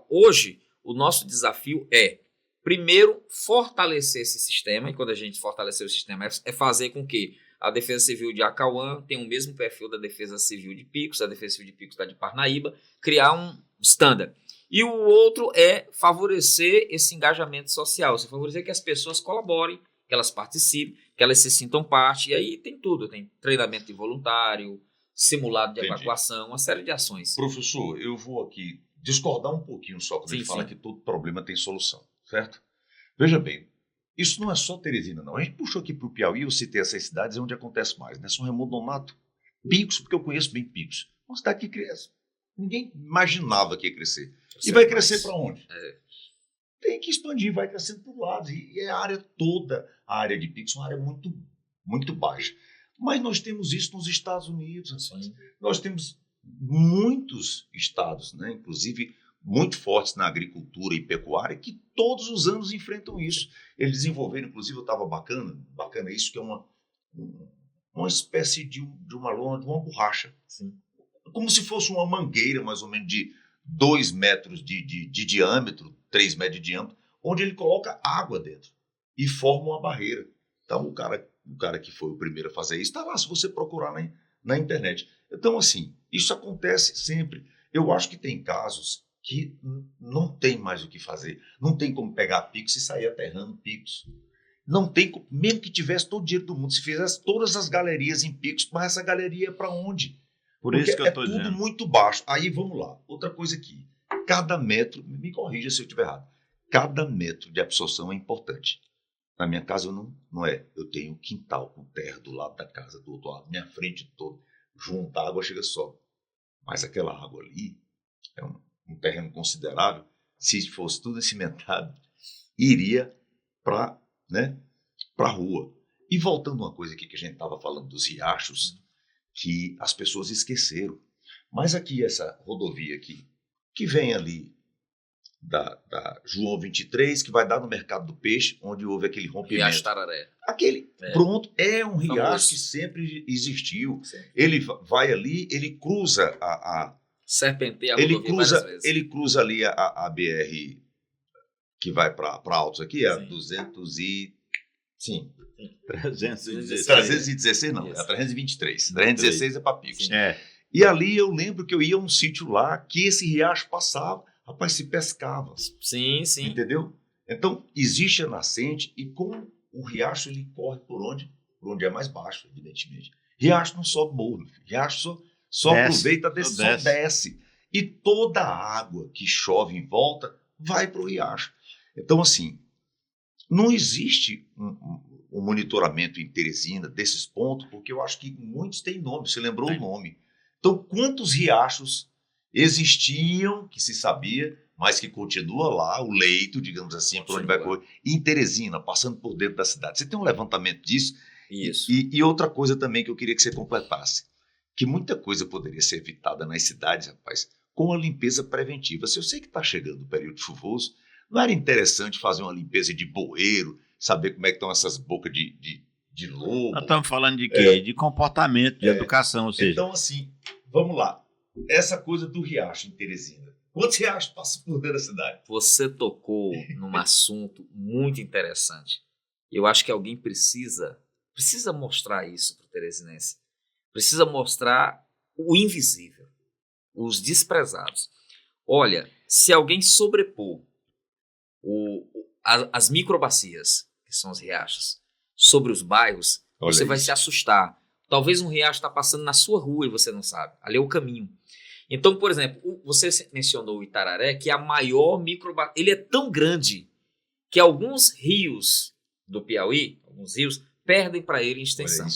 C: hoje, o nosso desafio é, primeiro, fortalecer esse sistema, e quando a gente fortalecer o sistema, é fazer com que a Defesa Civil de Acauã tenha o mesmo perfil da Defesa Civil de Picos, a Defesa Civil de Picos da de Parnaíba, criar um standard. E o outro é favorecer esse engajamento social, favorecer que as pessoas colaborem, que elas participem, que elas se sintam parte, e aí tem tudo, tem treinamento de voluntário, simulado de evacuação, uma série de ações.
A: Professor, eu vou aqui discordar um pouquinho só quando ele fala que todo problema tem solução, certo? Veja bem, isso não é só Teresina, não. A gente puxou aqui para o Piauí, eu citei essas cidades onde acontece mais, né? São Raimundo Nonato, Picos, porque eu conheço bem Picos. Uma cidade que cresce. Ninguém imaginava que ia crescer. E vai crescer para onde? Tem que expandir, vai crescendo para o lado. E a área toda, a área de Picos, é uma área muito, muito baixa. Mas nós temos isso nos Estados Unidos. Assim. Nós temos muitos estados, né? Inclusive muito fortes na agricultura e pecuária, que todos os anos enfrentam isso. Eles desenvolveram, inclusive, eu estava bacana isso, que é uma espécie de uma lona, de uma borracha. Sim. Como se fosse uma mangueira, mais ou menos, de 2 metros de diâmetro, 3 metros de diâmetro, onde ele coloca água dentro e forma uma barreira. Então, o cara que foi o primeiro a fazer isso está lá, se você procurar na internet. Então, assim, isso acontece sempre. Eu acho que tem casos que não tem mais o que fazer. Não tem como pegar Picos e sair aterrando Picos. Não tem, mesmo que tivesse todo o dinheiro do mundo, se fizesse todas as galerias em Picos, mas essa galeria é para onde?
B: Por isso que eu estou dizendo.
A: É tudo muito baixo. Aí vamos lá. Outra coisa aqui. Cada metro, me corrija se eu estiver errado, cada metro de absorção é importante. Na minha casa não é. Eu tenho um quintal com terra do lado da casa, do outro lado, minha frente toda. Junta a água, chega só. Mas aquela água ali é um terreno considerável. Se fosse tudo cimentado, iria para a rua. E voltando uma coisa aqui que a gente estava falando dos riachos, que as pessoas esqueceram. Mas aqui, essa rodovia aqui, que vem ali da João 23, que vai dar no Mercado do Peixe, onde houve aquele rompimento.
C: Riacho Tararé.
A: Pronto, é um riacho que sempre existiu. Sim. Ele vai ali, ele cruza
C: serpenteia a rodovia várias vezes.
A: Ele cruza ali a BR que vai para Altos aqui, a 316 não, é a 323. 316 é para Picos. E ali eu lembro que eu ia a um sítio lá que esse riacho passava, rapaz, se pescava.
C: Sim.
A: Entendeu? Então, existe a nascente e com o riacho ele corre por onde é mais baixo, evidentemente. Riacho não sobe morro, riacho só aproveita, só desce. E toda a água que chove em volta vai para o riacho. Então, assim, não existe um monitoramento em Teresina desses pontos, porque eu acho que muitos têm nome, você lembrou o nome. Então, quantos riachos existiam, que se sabia, mas que continua lá, o leito, digamos assim, por onde vai correr, em Teresina, passando por dentro da cidade. Você tem um levantamento disso?
C: Isso.
A: E outra coisa também que eu queria que você completasse, que muita coisa poderia ser evitada nas cidades, rapaz, com a limpeza preventiva. Se eu sei que está chegando o período chuvoso, não era interessante fazer uma limpeza de bueiro, saber como é que estão essas bocas de lobo?
B: Nós estamos falando de quê? De comportamento, de educação, ou seja...
A: Então, assim, vamos lá. Essa coisa do riacho em Teresina. Quantos riachos passam por dentro da cidade?
C: Você tocou num assunto muito interessante. Eu acho que alguém precisa mostrar isso para o teresinense. Precisa mostrar o invisível, os desprezados. Olha, se alguém sobrepor as microbacias, que são os riachos, sobre os bairros, você vai se assustar. Talvez um riacho está passando na sua rua e você não sabe. Ali é o caminho. Então, por exemplo, você mencionou o Itararé, que é a maior microbacia. Ele é tão grande que alguns rios do Piauí, perdem para ele em extensão.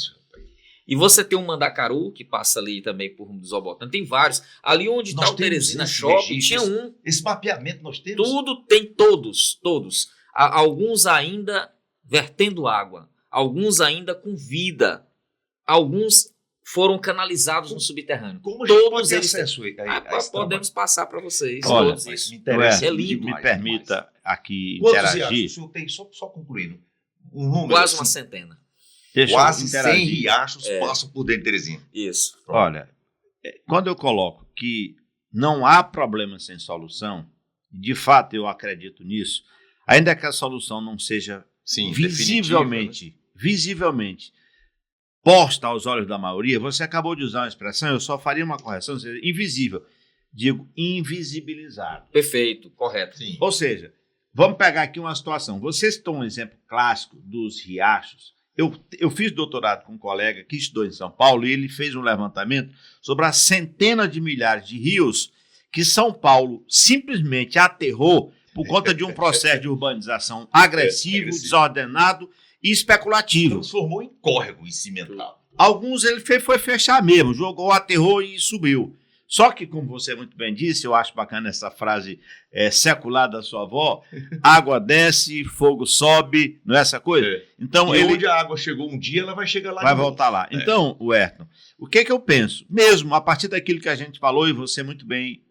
C: E você tem um Mandacaru, que passa ali também por rumo do Zobotão. Tem vários. Ali onde está o Teresina Shopping, tinha um.
A: Esse mapeamento nós temos?
C: Tudo tem, todos. Alguns ainda vertendo água. Alguns ainda com vida. Alguns foram canalizados no subterrâneo.
A: Como a gente pode ter acesso
C: podemos passar para vocês.
B: Olha,
C: todos isso.
A: Me interessa.
C: É lindo.
B: Me permita aqui
A: Quantos
B: interagir.
A: riachos o senhor tem? Só concluindo. Um número
C: Quase
A: assim,
C: uma centena.
A: Quase 100 riachos passam por dentro de Teresina.
C: Isso.
B: Olha, quando eu coloco que não há problema sem solução, de fato eu acredito nisso, ainda que a solução não seja visivelmente posta aos olhos da maioria, você acabou de usar uma expressão, eu só faria uma correção, ou seja, invisível. Digo, invisibilizado.
C: Perfeito, correto.
A: Sim.
B: Ou seja, vamos pegar aqui uma situação. Vocês estão um exemplo clássico dos riachos. Eu fiz doutorado com um colega que estudou em São Paulo e ele fez um levantamento sobre as centenas de milhares de rios que São Paulo simplesmente aterrou por conta de um processo de urbanização agressivo, desordenado e especulativo.
A: Transformou em córrego e cimentado.
B: Alguns ele foi fechar mesmo, jogou, aterrou e subiu. Só que, como você muito bem disse, eu acho bacana essa frase secular da sua avó, água desce, fogo sobe, não é essa coisa? Então,
A: e onde a água chegou um dia, ela vai chegar lá
B: vai voltar lá. Então, Werton, o que eu penso? Mesmo a partir daquilo que a gente falou, e você muito bem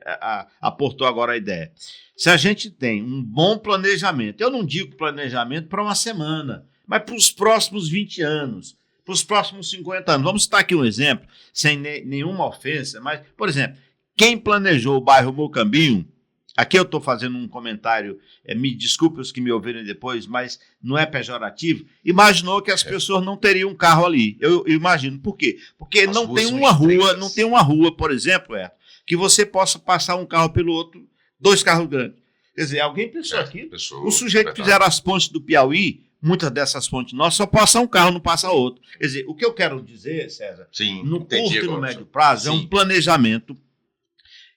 B: aportou agora a ideia. Se a gente tem um bom planejamento, eu não digo planejamento para uma semana, mas para os próximos 20 anos, para os próximos 50 anos. Vamos citar aqui um exemplo, sem nenhuma ofensa, mas, por exemplo, quem planejou o bairro Mocambinho, aqui eu estou fazendo um comentário, me desculpe os que me ouvirem depois, mas não é pejorativo, imaginou que as pessoas não teriam um carro ali. Eu imagino. Por quê? Porque não tem uma rua, por exemplo, que você possa passar um carro pelo outro, 2 carros grandes. Quer dizer, alguém pensou aqui, o sujeito que fizeram as pontes do Piauí, muitas dessas pontes nossas, só passa um carro, não passa outro. Quer dizer, o que eu quero dizer, César, no curto e no médio prazo, é um planejamento.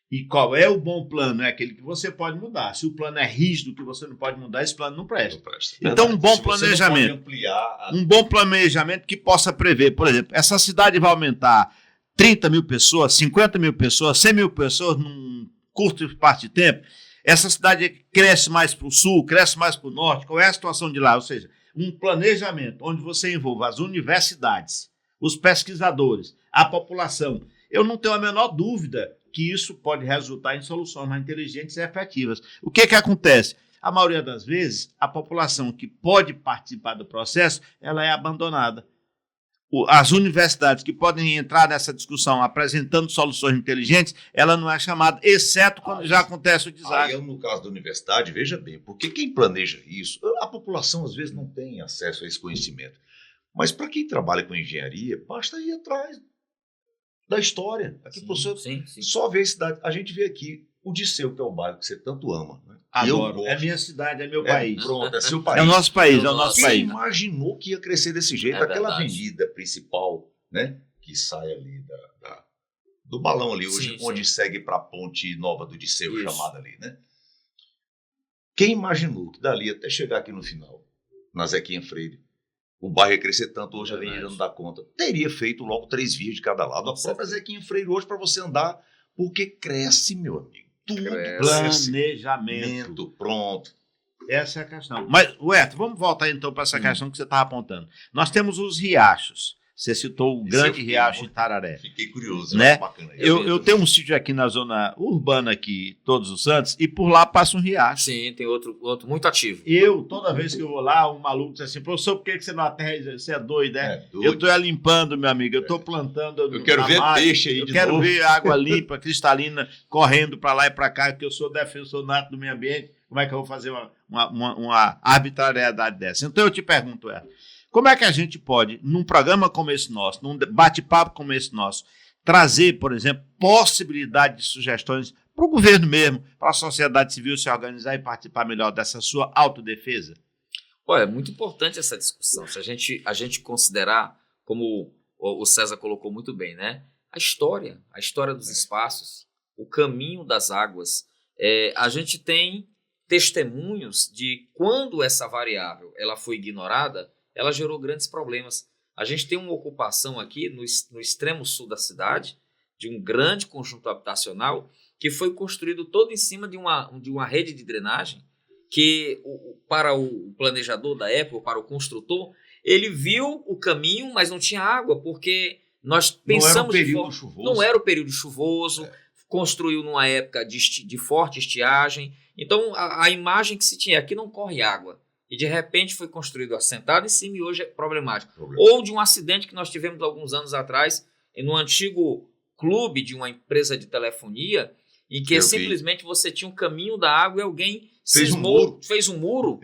B: E qual é o bom plano? É aquele que você pode mudar. Se o plano é rígido, que você não pode mudar, esse plano não presta. Então, um bom planejamento. Um bom planejamento que possa prever, por exemplo, essa cidade vai aumentar 30 mil pessoas, 50 mil pessoas, 100 mil pessoas num curto espaço de tempo. Essa cidade cresce mais para o sul, cresce mais para o norte. Qual é a situação de lá? Ou seja, um planejamento onde você envolva as universidades, os pesquisadores, a população. Eu não tenho a menor dúvida que isso pode resultar em soluções mais inteligentes e efetivas. O que acontece? A maioria das vezes, a população que pode participar do processo, ela é abandonada. As universidades que podem entrar nessa discussão apresentando soluções inteligentes, ela não é chamada, exceto quando já acontece o desastre.
A: Aí, no caso da universidade, veja bem, porque quem planeja isso, a população às vezes não tem acesso a esse conhecimento. Mas para quem trabalha com engenharia, basta ir atrás da história. Aqui, professor, só ver a cidade. A gente vê aqui o Disseu, que é o bairro que você tanto ama. Né?
B: Adoro. É minha cidade, é meu país.
A: Pronto, é seu país.
B: É o nosso país, é o nosso
A: Quem
B: país.
A: imaginou que ia crescer desse jeito? Aquela avenida principal, né, que sai ali do balão ali, hoje, onde segue para a ponte nova do Disseu, chamada ali, né? Quem imaginou que dali até chegar aqui no final, na Zequinha Freire, o bairro ia crescer tanto, hoje a avenida não dá conta. Teria feito logo 3 vias de cada lado. A própria Zequinha Freire hoje para você andar, porque cresce, meu amigo. Tudo cresce.
B: Planejamento.
A: Pronto.
B: Essa é a questão. Mas, Huerto, vamos voltar então para essa questão que você estava apontando. Nós temos os riachos. Você citou o grande riacho de Tararé.
A: Fiquei curioso,
B: né?
A: Bacana.
B: Eu tenho um sítio aqui na zona urbana, aqui, Todos os Santos, e por lá passa um riacho.
C: Sim, tem outro muito ativo.
B: Toda vez que eu vou lá, um maluco diz assim, professor, por que você não aterra? Você é doido, né?
A: Doido.
B: Eu estou limpando, meu amigo, eu estou plantando.
A: Eu quero ver peixe aí de novo.
B: Eu quero ver água limpa, cristalina, correndo para lá e para cá, que eu sou defensor nato do meio ambiente. Como é que eu vou fazer uma arbitrariedade dessa? Então eu te pergunto, como é que a gente pode, num programa como esse nosso, num bate-papo como esse nosso, trazer, por exemplo, possibilidade de sugestões para o governo mesmo, para a sociedade civil se organizar e participar melhor dessa sua autodefesa?
C: Olha, é muito importante essa discussão. Se a gente considerar, como o César colocou muito bem, né? A história dos espaços, o caminho das águas. A gente tem testemunhos de quando essa variável ela foi ignorada, ela gerou grandes problemas. A gente tem uma ocupação aqui no extremo sul da cidade, de um grande conjunto habitacional, que foi construído todo em cima de uma rede de drenagem, que para o planejador da época, para o construtor, ele viu o caminho, mas não tinha água, porque nós pensamos... Não era o período chuvoso, construiu numa época de forte estiagem. Então, a imagem que se tinha aqui não corre água. E de repente foi construído assentado em cima e hoje é problemático. Ou de um acidente que nós tivemos alguns anos atrás, no antigo clube de uma empresa de telefonia, em que simplesmente você tinha um caminho da água e alguém fez um muro.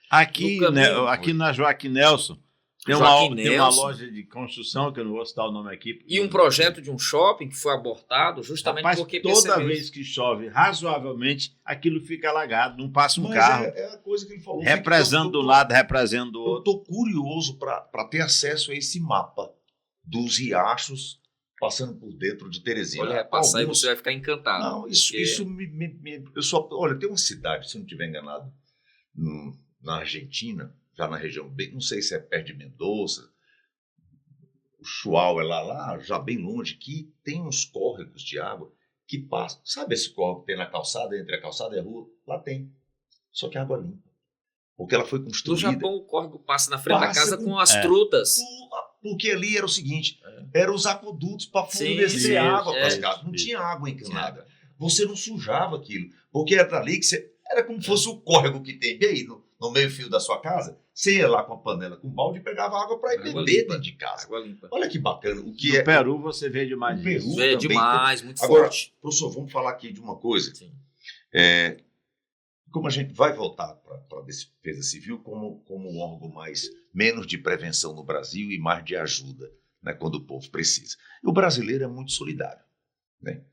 B: Aqui na Joaquim Nelson, tem uma loja de construção, que eu não vou citar o nome aqui.
C: E um projeto de um shopping que foi abortado justamente porque
B: toda vez que chove razoavelmente, aquilo fica alagado, não passa um carro.
A: É a coisa que ele falou.
B: Represando do lado, represando do outro.
A: Eu estou curioso para ter acesso a esse mapa dos riachos passando por dentro de Teresina.
C: Olha, passar e você vai ficar encantado.
A: Não, isso olha, tem uma cidade, se não estiver enganado, na Argentina, já na região, não sei se é perto de Mendoza, o Chuau é lá, já bem longe, que tem uns córregos de água que passam. Sabe esse córrego que tem na calçada, entre a calçada e a rua? Lá tem. Só que é água limpa. Porque ela foi construída...
C: No Japão, o córrego passa na frente da casa com as trutas.
A: Porque ali era o seguinte, eram os aquedutos para fornecer água para as casas. Não tinha água encanada. Você não sujava aquilo. Porque era ali que era como se fosse o córrego que tem aí no meio-fio da sua casa. Você ia lá com a panela, com o balde e pegava água para ir beber dentro de casa.
C: Água limpa.
A: Olha que bacana.
B: No Peru você vê demais isso.
C: Vê demais, muito
A: Agora,
C: forte.
A: Professor, vamos falar aqui de uma coisa.
C: Sim.
A: Como a gente vai voltar para a defesa civil como um órgão menos de prevenção no Brasil e mais de ajuda, né, quando o povo precisa. E o brasileiro é muito solidário, né?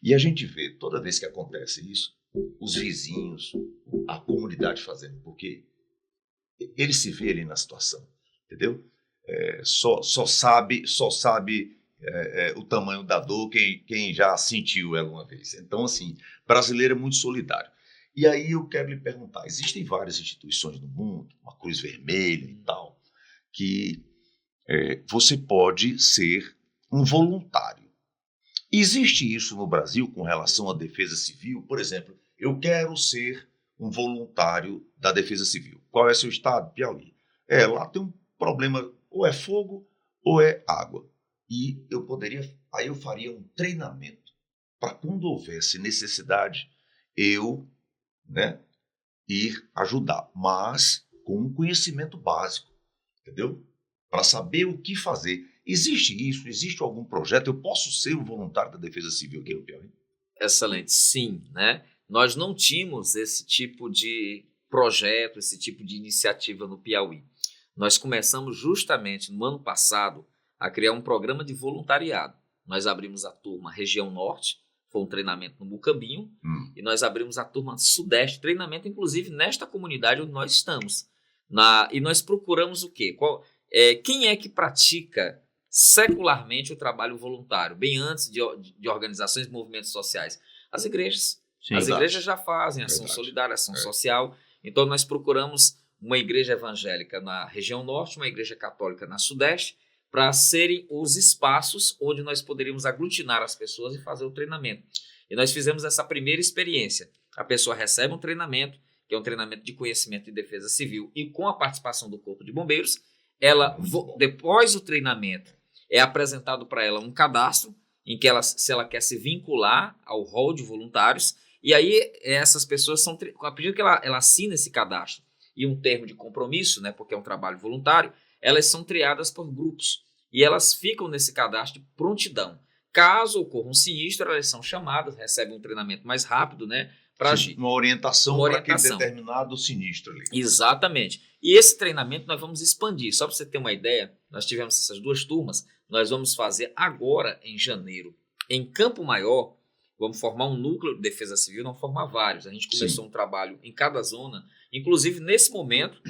A: E a gente vê, toda vez que acontece isso, os vizinhos, a comunidade fazendo, porque ele se vê ali na situação, entendeu? Só sabe o tamanho da dor quem já sentiu ela uma vez. Então, assim, brasileiro é muito solidário. E aí eu quero lhe perguntar, existem várias instituições no mundo, uma Cruz Vermelha e tal, que você pode ser um voluntário. Existe isso no Brasil com relação à defesa civil? Por exemplo, eu quero ser um voluntário da defesa civil. Qual é seu estado? Piauí. Lá tem um problema, ou é fogo ou é água. E aí eu faria um treinamento para quando houvesse necessidade, eu ir ajudar, mas com um conhecimento básico, entendeu? Para saber o que fazer. Existe isso? Existe algum projeto? Eu posso ser um voluntário da Defesa Civil aqui no Piauí?
C: Excelente, sim, né? Nós não tínhamos esse tipo de projeto, esse tipo de iniciativa no Piauí. Nós começamos justamente no ano passado a criar um programa de voluntariado. Nós abrimos a turma Região Norte, foi um treinamento no Mucambinho, e nós abrimos a turma Sudeste, treinamento inclusive nesta comunidade onde nós estamos. E nós procuramos o quê? Quem é que pratica secularmente o trabalho voluntário, bem antes de organizações e movimentos sociais? As igrejas.
B: Sim,
C: As
A: verdade.
C: igrejas já fazem ação
A: Verdade.
C: solidária, ação social. Então, nós procuramos uma igreja evangélica na região norte, uma igreja católica na sudeste, para serem os espaços onde nós poderíamos aglutinar as pessoas e fazer o treinamento. E nós fizemos essa primeira experiência. A pessoa recebe um treinamento, que é um treinamento de conhecimento de defesa civil, e com a participação do Corpo de Bombeiros, ela, depois do treinamento, é apresentado para ela um cadastro, em que ela, se ela quer se vincular ao rol de voluntários, e aí essas pessoas são, a partir que ela assina esse cadastro e um termo de compromisso, né, porque é um trabalho voluntário, elas são triadas por grupos e elas ficam nesse cadastro de prontidão. Caso ocorra um sinistro, elas são chamadas, recebem um treinamento mais rápido, né, para agir.
A: Uma orientação para aquele determinado sinistro ali.
C: Exatamente. E esse treinamento nós vamos expandir. Só para você ter uma ideia, nós tivemos essas 2 turmas, nós vamos fazer agora em janeiro. Em Campo Maior, vamos formar um núcleo de defesa civil, não formar vários. A gente começou um trabalho em cada zona. Inclusive, nesse momento,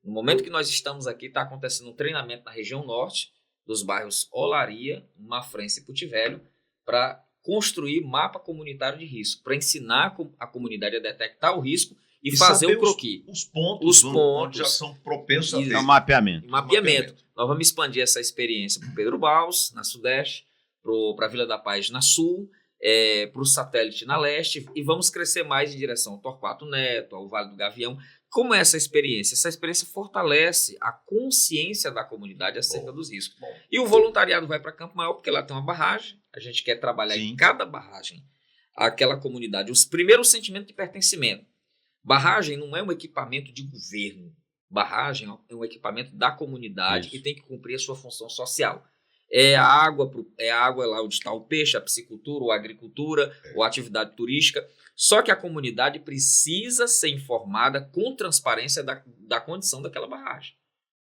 C: no momento que nós estamos aqui, está acontecendo um treinamento na região norte, dos bairros Olaria, Mafrense e Puti Velho, para construir mapa comunitário de risco, para ensinar a comunidade a detectar o risco e fazer o croquis.
A: Os pontos onde já são propensos a ter.
B: É um mapeamento.
C: Mapeamento. Nós vamos expandir essa experiência para o Pedro Baus, na Sudeste, para a Vila da Paz, na Sul, para o Satélite, na Leste, e vamos crescer mais em direção ao Torquato Neto, ao Vale do Gavião. Como é essa experiência? Essa experiência fortalece a consciência da comunidade acerca dos riscos. E o voluntariado vai para Campo Maior, porque lá tem uma barragem. A gente quer trabalhar em cada barragem aquela comunidade. Os primeiros sentimentos de pertencimento. Barragem não é um equipamento de governo. Barragem é um equipamento da comunidade que tem que cumprir a sua função social. É a água lá onde está o peixe, a piscicultura, ou a agricultura, ou a atividade turística. Só que a comunidade precisa ser informada com transparência da condição daquela barragem,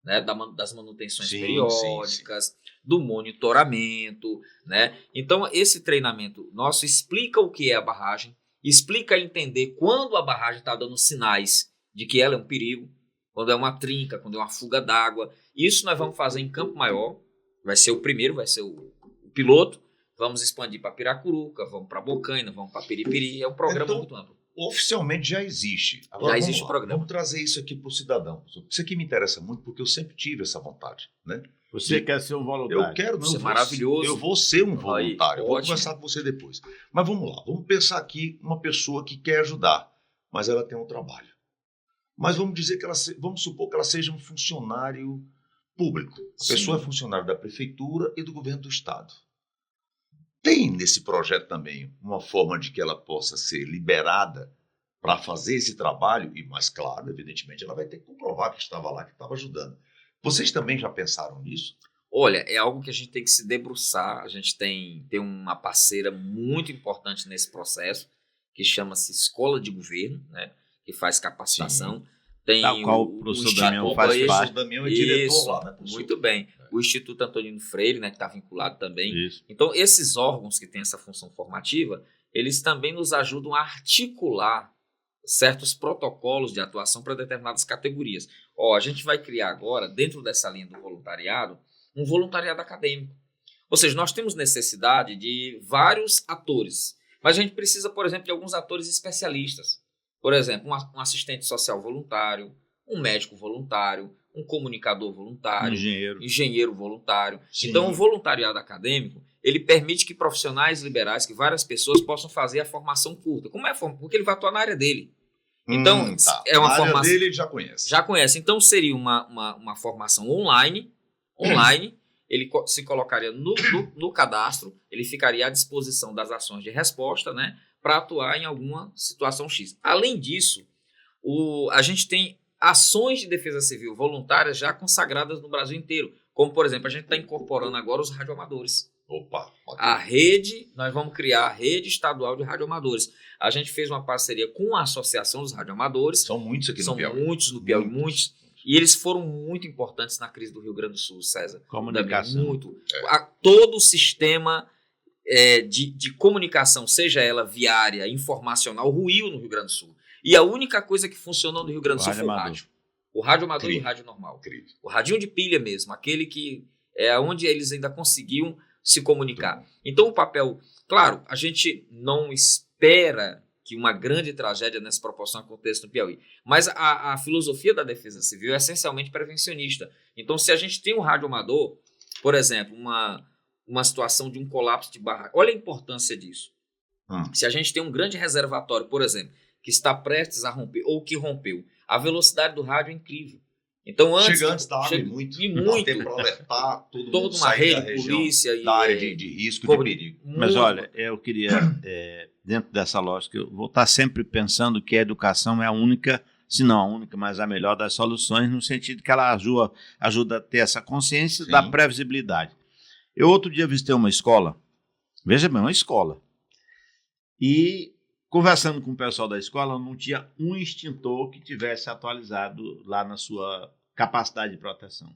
C: né? Das manutenções periódicas, do monitoramento, né? Então, esse treinamento nosso explica o que é a barragem, explica entender quando a barragem está dando sinais de que ela é um perigo, quando é uma trinca, quando é uma fuga d'água. Isso nós vamos fazer em Campo Maior, vai ser o primeiro, vai ser o piloto. Vamos expandir para Piracuruca, vamos para Bocaina, vamos para Piripiri. É um programa muito amplo.
A: Oficialmente já existe. Agora,
C: já existe o programa.
A: Vamos trazer isso aqui para o cidadão. Isso aqui me interessa muito porque eu sempre tive essa vontade, né?
B: Você quer ser um voluntário?
A: Eu quero, não.
C: Isso é maravilhoso.
A: Eu vou ser um voluntário.
C: Aí,
A: vou conversar com você depois. Mas vamos lá. Vamos pensar aqui uma pessoa que quer ajudar, mas ela tem um trabalho. Mas vamos dizer que vamos supor que ela seja um funcionário público. A pessoa é funcionária da prefeitura e do governo do estado. Tem nesse projeto também uma forma de que ela possa ser liberada para fazer esse trabalho e, mais claro, evidentemente, ela vai ter que comprovar que estava lá, que estava ajudando. Vocês também já pensaram nisso?
C: Olha, é algo que a gente tem que se debruçar. A gente tem uma parceira muito importante nesse processo, que chama-se Escola de Governo, né, que faz capacitação. Tem
B: da qual o professor Damião faz parte. O
A: professor Damião é diretor lá, né, professor?
C: Muito bem. O Instituto Antonino Freire, né, que está vinculado também.
B: Isso.
C: Então, esses órgãos que têm essa função formativa, eles também nos ajudam a articular certos protocolos de atuação para determinadas categorias. A gente vai criar agora, dentro dessa linha do voluntariado, um voluntariado acadêmico. Ou seja, nós temos necessidade de vários atores, mas a gente precisa, por exemplo, de alguns atores especialistas. Por exemplo, um assistente social voluntário, um médico voluntário, um comunicador voluntário, engenheiro voluntário.
A: Sim.
C: Então, o voluntariado acadêmico, ele permite que profissionais liberais, que várias pessoas possam fazer a formação curta. Como é a forma? Porque ele vai atuar na área dele. Então, é uma formação...
A: área dele ele já conhece.
C: Já conhece. Então, seria uma formação online, ele se colocaria no cadastro, ele ficaria à disposição das ações de resposta, né, para atuar em alguma situação X. Além disso, a gente tem ações de defesa civil voluntárias já consagradas no Brasil inteiro. Como, por exemplo, a gente está incorporando agora os radioamadores.
A: Opa!
C: A nós vamos criar a rede estadual de radioamadores. A gente fez uma parceria com a Associação dos Radioamadores.
A: São muitos aqui no Piauí.
C: São muitos no Piauí, muitos. E eles foram muito importantes na crise do Rio Grande do Sul, César.
B: Comunicação.
C: Muito. Todo o sistema de comunicação, seja ela viária, informacional, ruiu no Rio Grande do Sul. E a única coisa que funcionou no Rio Grande do Sul foi o rádio. O rádio amador e o rádio normal.
A: Incrível.
C: O radinho de pilha mesmo, aquele que é onde eles ainda conseguiam se comunicar. Então o papel, claro, a gente não espera que uma grande tragédia nessa proporção aconteça no Piauí. Mas a filosofia da Defesa Civil é essencialmente prevencionista. Então, se a gente tem um radioamador, por exemplo, uma situação de um colapso de barragem, olha a importância disso. Se a gente tem um grande reservatório, por exemplo, que está prestes a romper ou que rompeu, a velocidade do rádio é incrível. Então,
A: chega antes da água e muito. Dá tempo para alertar toda
C: uma rede de polícia
A: da área de risco, de perigo.
B: Mas olha, eu queria, dentro dessa lógica, eu vou estar sempre pensando que a educação é a única, se não a única, mas a melhor das soluções, no sentido que ela ajuda a ter essa consciência da previsibilidade. Eu outro dia visitei uma escola, veja bem, uma escola, e conversando com o pessoal da escola, não tinha um extintor que tivesse atualizado lá na sua capacidade de proteção.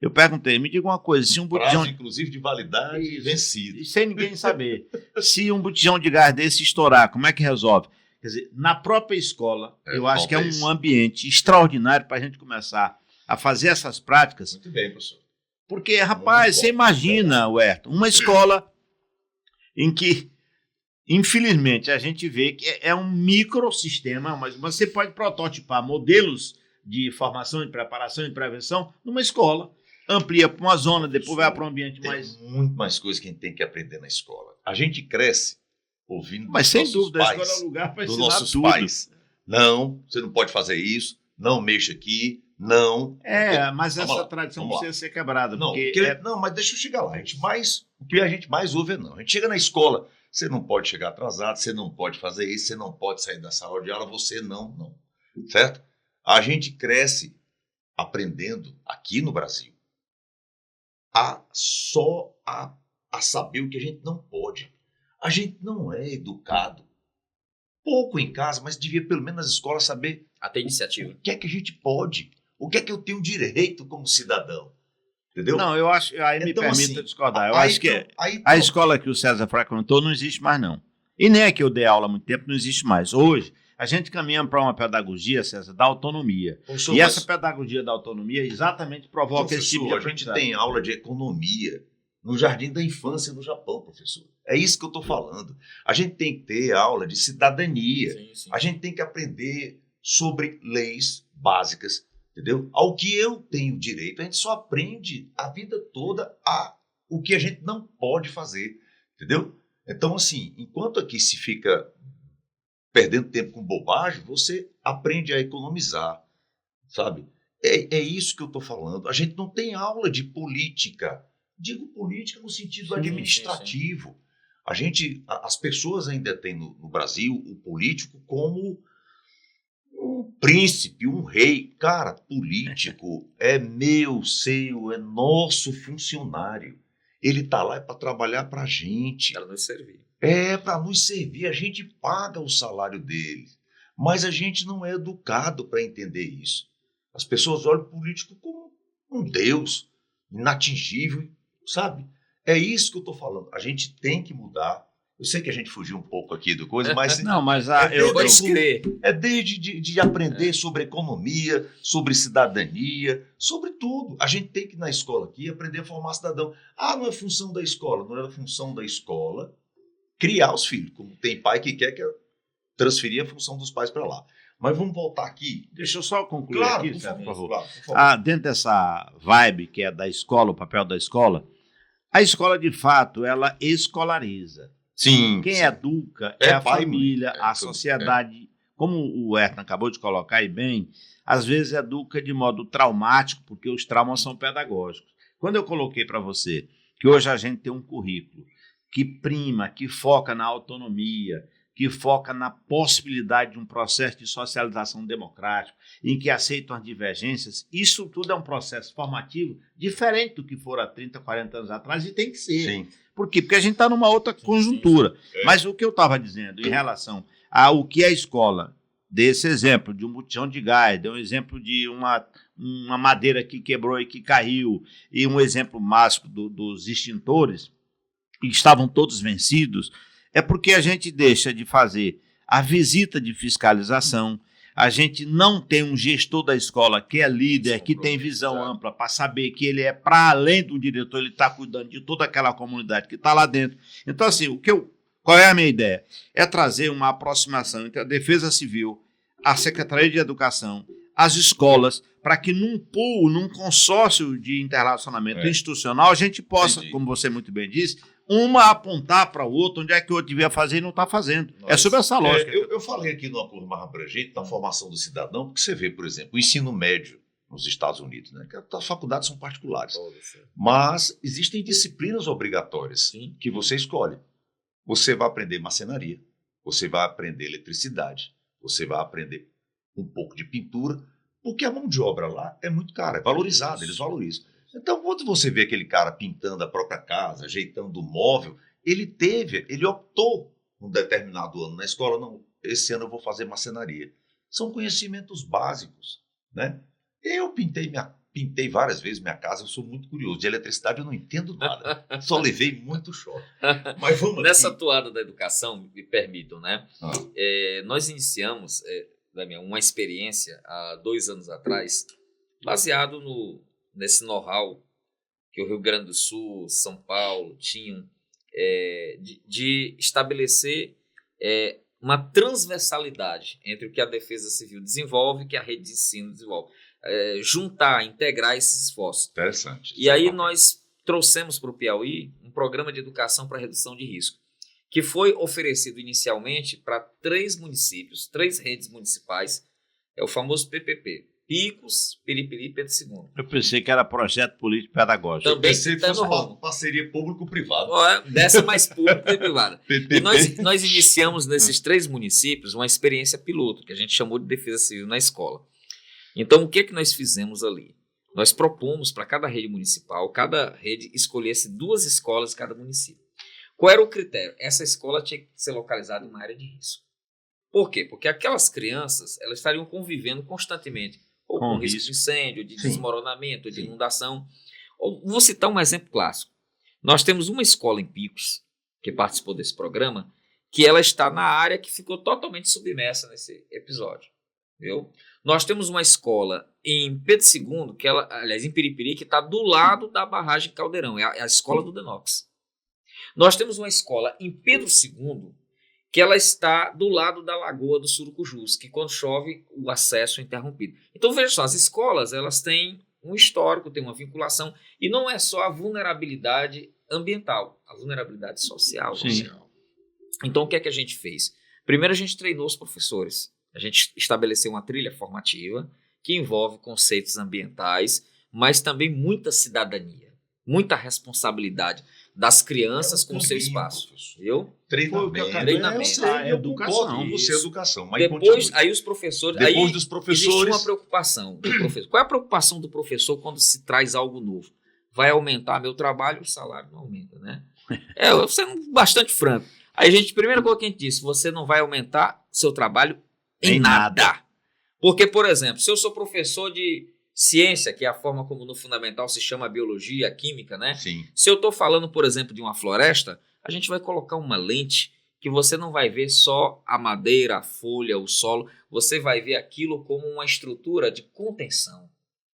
B: Eu perguntei, me diga uma coisa, se um botijão...
A: inclusive de validade vencido.
B: Sem ninguém saber. Se um botijão de gás desse estourar, como é que resolve? Quer dizer, na própria escola, eu acho que é um ambiente extraordinário para a gente começar a fazer essas práticas.
A: Muito bem, professor.
B: Porque, rapaz, você imagina, Huerton, uma escola em que, infelizmente, a gente vê que é um microsistema, mas você pode prototipar modelos de formação, de preparação e de prevenção numa escola. Amplia para uma zona, depois vai para um ambiente mais...
A: Tem muito mais coisas que a gente tem que aprender na escola. A gente cresce ouvindo
B: mas sem dúvida,
A: pais,
B: a escola é um lugar para
A: dos
B: ensinar
A: nossos
B: tudo.
A: Pais. Não, você não pode fazer isso, não mexa aqui, não.
B: Mas essa tradição precisa ser quebrada.
A: Não, mas deixa eu chegar lá. O que a gente mais ouve é não. A gente chega na escola, você não pode chegar atrasado, você não pode fazer isso, você não pode sair da sala de aula, você não. Certo? A gente cresce aprendendo aqui no Brasil a saber o que a gente não pode. A gente não é educado. Pouco em casa, mas devia pelo menos nas escolas saber
C: até iniciativa.
A: O que é que a gente pode, o que é que eu tenho direito como cidadão. Entendeu?
B: Não, eu acho, aí me permita discordar. Eu acho que a escola que o César frequentou não existe mais, não. E nem a que eu dei aula há muito tempo não existe mais. Hoje, a gente caminha para uma pedagogia, César, da autonomia. E essa pedagogia da autonomia exatamente provoca esse tipo de aprendizagem.
A: A gente tem aula de economia no Jardim da Infância no Japão, professor. É isso que eu estou falando. A gente tem que ter aula de cidadania. Sim. A gente tem que aprender sobre leis básicas, entendeu? Ao que eu tenho direito. A gente só aprende a vida toda o que a gente não pode fazer, entendeu? Então, assim, enquanto aqui se fica perdendo tempo com bobagem, você aprende a economizar, sabe? É isso que eu estou falando. A gente não tem aula de política. Digo política no sentido administrativo. Sim. As pessoas ainda têm no Brasil o político como um príncipe, um rei. Cara, político é meu, seu, é nosso funcionário. Ele está lá para trabalhar para a gente.
C: Para nos servir.
A: Para nos servir. A gente paga o salário dele. Mas a gente não é educado para entender isso. As pessoas olham o político como um deus inatingível, sabe? É isso que eu estou falando. A gente tem que mudar. Eu sei que a gente fugiu um pouco aqui do coisa, mas...
B: Não, mas
A: desde aprender sobre economia, sobre cidadania, sobre tudo. A gente tem que, na escola aqui, aprender a formar cidadão. Não é função da escola. Não é função da escola criar os filhos. Como tem pai que quer transferir a função dos pais para lá. Mas vamos voltar aqui.
B: Deixa eu só concluir aqui, por favor.
A: Claro, por favor.
B: Dentro dessa vibe que é da escola, o papel da escola, a escola, de fato, ela escolariza.
A: Sim.
B: Quem educa é a família, a sociedade. Como o Huerton acabou de colocar aí bem, às vezes educa de modo traumático, porque os traumas são pedagógicos. Quando eu coloquei para você que hoje a gente tem um currículo que prima, que foca na autonomia, que foca na possibilidade de um processo de socialização democrático, em que aceitam as divergências, isso tudo é um processo formativo diferente do que for há 30, 40 anos atrás, e tem que ser.
A: Sim.
B: Por quê? Porque a gente está numa outra conjuntura.
A: Sim.
B: Mas o que eu estava dizendo em relação ao que a escola, desse exemplo de um botijão de gás, deu um exemplo de uma madeira que quebrou e que caiu, e um exemplo mágico dos extintores, que estavam todos vencidos, é porque a gente deixa de fazer a visita de fiscalização, a gente não tem um gestor da escola que é líder, que tem visão ampla para saber que ele é para além do diretor, ele está cuidando de toda aquela comunidade que está lá dentro. Então, assim, o que eu Qual é a minha ideia? É trazer uma aproximação entre a Defesa Civil, a Secretaria de Educação, as escolas, para que num pool, num consórcio de interrelacionamento institucional, a gente possa, como você muito bem disse, uma apontar para o outro onde é que o outro devia fazer e não está fazendo. É sobre essa lógica.
A: Eu falei aqui numa curva mais abrangente da formação do cidadão, porque você vê, por exemplo, o ensino médio nos Estados Unidos, né, que as faculdades são particulares, mas existem disciplinas obrigatórias que você escolhe. Você vai aprender marcenaria, você vai aprender eletricidade, você vai aprender um pouco de pintura, porque a mão de obra lá é muito cara, é valorizada, eles valorizam. Então, quando você vê aquele cara pintando a própria casa, ajeitando o móvel, ele optou num determinado ano na escola, não, esse ano eu vou fazer marcenaria. São conhecimentos básicos, né? Eu pintei várias vezes minha casa, eu sou muito curioso. De eletricidade eu não entendo nada, só levei muito choque. Mas vamos
C: Nessa
A: aqui.
C: toada da educação, me permitam, né? Nós iniciamos uma experiência há 2 anos atrás, baseado nesse know-how que o Rio Grande do Sul, São Paulo tinham, de estabelecer uma transversalidade entre o que a Defesa Civil desenvolve e o que a rede de ensino desenvolve. Juntar, integrar esses esforços.
A: Interessante.
C: E aí nós trouxemos para o Piauí um programa de educação para redução de risco, que foi oferecido inicialmente para 3 municípios, 3 redes municipais, é o famoso PPP, Picos, Piripiri e Pedro II.
B: Eu pensei que era projeto político pedagógico.
C: Também
A: Eu pensei que fosse uma parceria público-privada.
C: Dessa mais pública e privada. E nós iniciamos nesses 3 municípios uma experiência piloto, que a gente chamou de Defesa Civil na escola. Então, o que nós fizemos ali? Nós propomos para cada rede municipal, cada rede escolhesse 2 escolas em cada município. Qual era o critério? Essa escola tinha que ser localizada em uma área de risco. Por quê? Porque aquelas crianças elas estariam convivendo constantemente ou com risco de incêndio, de desmoronamento, de inundação. Vou citar um exemplo clássico. Nós temos uma escola em Picos, que participou desse programa, que ela está na área que ficou totalmente submersa nesse episódio. Viu? Nós temos uma escola em Pedro II, aliás, em Piripiri, que está do lado da barragem Caldeirão, é a escola do Denox. Nós temos uma escola em Pedro II, que ela está do lado da Lagoa do Surucujus, que quando chove o acesso é interrompido. Então veja só, as escolas elas têm um histórico, têm uma vinculação, e não é só a vulnerabilidade ambiental, a vulnerabilidade social. Então o que é que a gente fez? Primeiro a gente treinou os professores, a gente estabeleceu uma trilha formativa que envolve conceitos ambientais, mas também muita cidadania, muita responsabilidade das crianças com o seu espaço. Viu?
A: Treinamento. Educação. Você é educação. Mas
C: depois, aí os professores...
A: Depois dos professores...
C: Existe uma preocupação do professor. Qual é a preocupação do professor quando se traz algo novo? Vai aumentar meu trabalho, o salário não aumenta, né? Eu sendo bastante franco. Aí primeira coisa que a gente disse, você não vai aumentar seu trabalho em nada. Porque, por exemplo, se eu sou professor de ciência, que é a forma como no fundamental se chama a biologia, a química, né?
A: Sim.
C: Se eu estou falando, por exemplo, de uma floresta, a gente vai colocar uma lente que você não vai ver só a madeira, a folha, o solo, você vai ver aquilo como uma estrutura de contenção,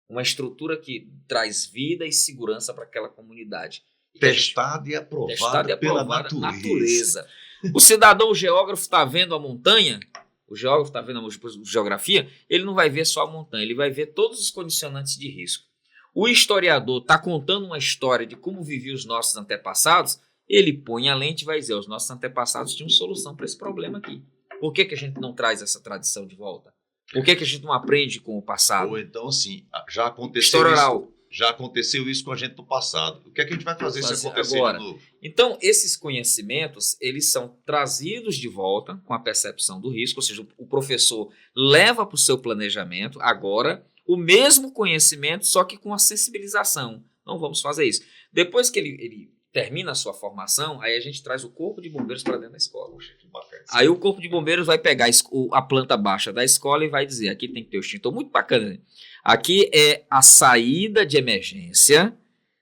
C: uma estrutura que traz vida e segurança para aquela comunidade.
A: Testada e aprovada pela natureza.
C: O cidadão, o geógrafo, está vendo a montanha, o geógrafo está vendo a geografia, ele não vai ver só a montanha, ele vai ver todos os condicionantes de risco. O historiador está contando uma história de como viviam os nossos antepassados, ele põe a lente e vai dizer, os nossos antepassados tinham solução para esse problema aqui. Por que a gente não traz essa tradição de volta? Por que a gente não aprende com o passado?
A: Ou então, assim, já aconteceu
C: História oral.
A: Já aconteceu isso com a gente no passado. O que é que a gente vai fazer se acontecer
C: agora?
A: De novo?
C: Então, esses conhecimentos, eles são trazidos de volta com a percepção do risco, ou seja, o professor leva para o seu planejamento agora o mesmo conhecimento, só que com a sensibilização. Não vamos fazer isso. Depois que ele termina a sua formação, aí a gente traz o corpo de bombeiros para dentro da escola.
A: Poxa, que bacana.
C: Aí o corpo de bombeiros vai pegar a planta baixa da escola e vai dizer, aqui tem que ter o extintor. Muito bacana, né? Aqui é a saída de emergência,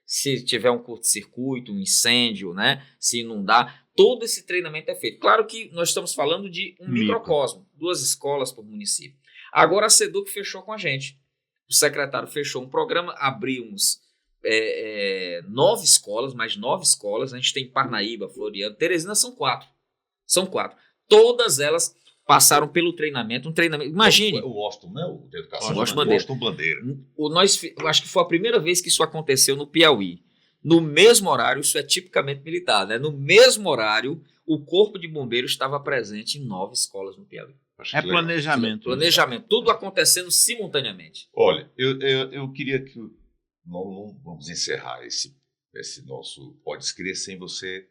C: se tiver um curto-circuito, um incêndio, né? Se inundar, todo esse treinamento é feito. Claro que nós estamos falando de um microcosmo, 2 escolas por município. Agora a SEDUC fechou com a gente. O secretário fechou um programa, abrimos 9 escolas, mais 9 escolas. A gente tem Parnaíba, Floriano, Teresina são 4. São 4. Todas elas passaram pelo treinamento. Um treinamento. Imagine.
A: O Washington, né? O de educação.
C: Washington
A: Bandeira.
C: Eu acho que foi a primeira vez que isso aconteceu no Piauí. No mesmo horário, isso é tipicamente militar, né? No mesmo horário, o Corpo de Bombeiros estava presente em 9 escolas no Piauí.
B: É planejamento.
C: Planejamento. Tudo acontecendo simultaneamente.
A: Olha, eu queria que não vamos encerrar esse nosso Pode Escrever sem você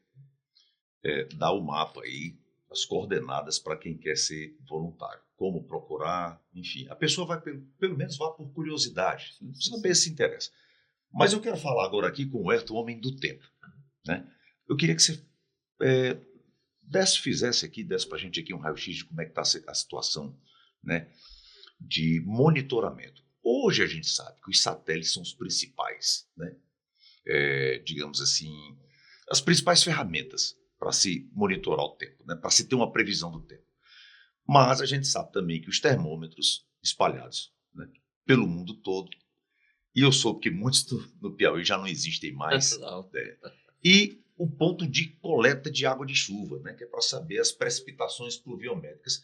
A: dar o mapa aí, as coordenadas para quem quer ser voluntário. Como procurar, enfim. A pessoa vai, pelo menos, vá por curiosidade. Saber se interessa. Mas eu quero falar agora aqui com o Ayrton, homem do tempo. Né? Eu queria que você fizesse para a gente aqui um raio-x de como é que está a situação, né, de monitoramento. Hoje a gente sabe que os satélites são os principais, né, digamos assim, as principais ferramentas para se monitorar o tempo, né, para se ter uma previsão do tempo. Mas a gente sabe também que os termômetros espalhados, né, pelo mundo todo, e eu soube que muitos no Piauí já não existem mais, e o ponto de coleta de água de chuva, né, que é para saber as precipitações pluviométricas.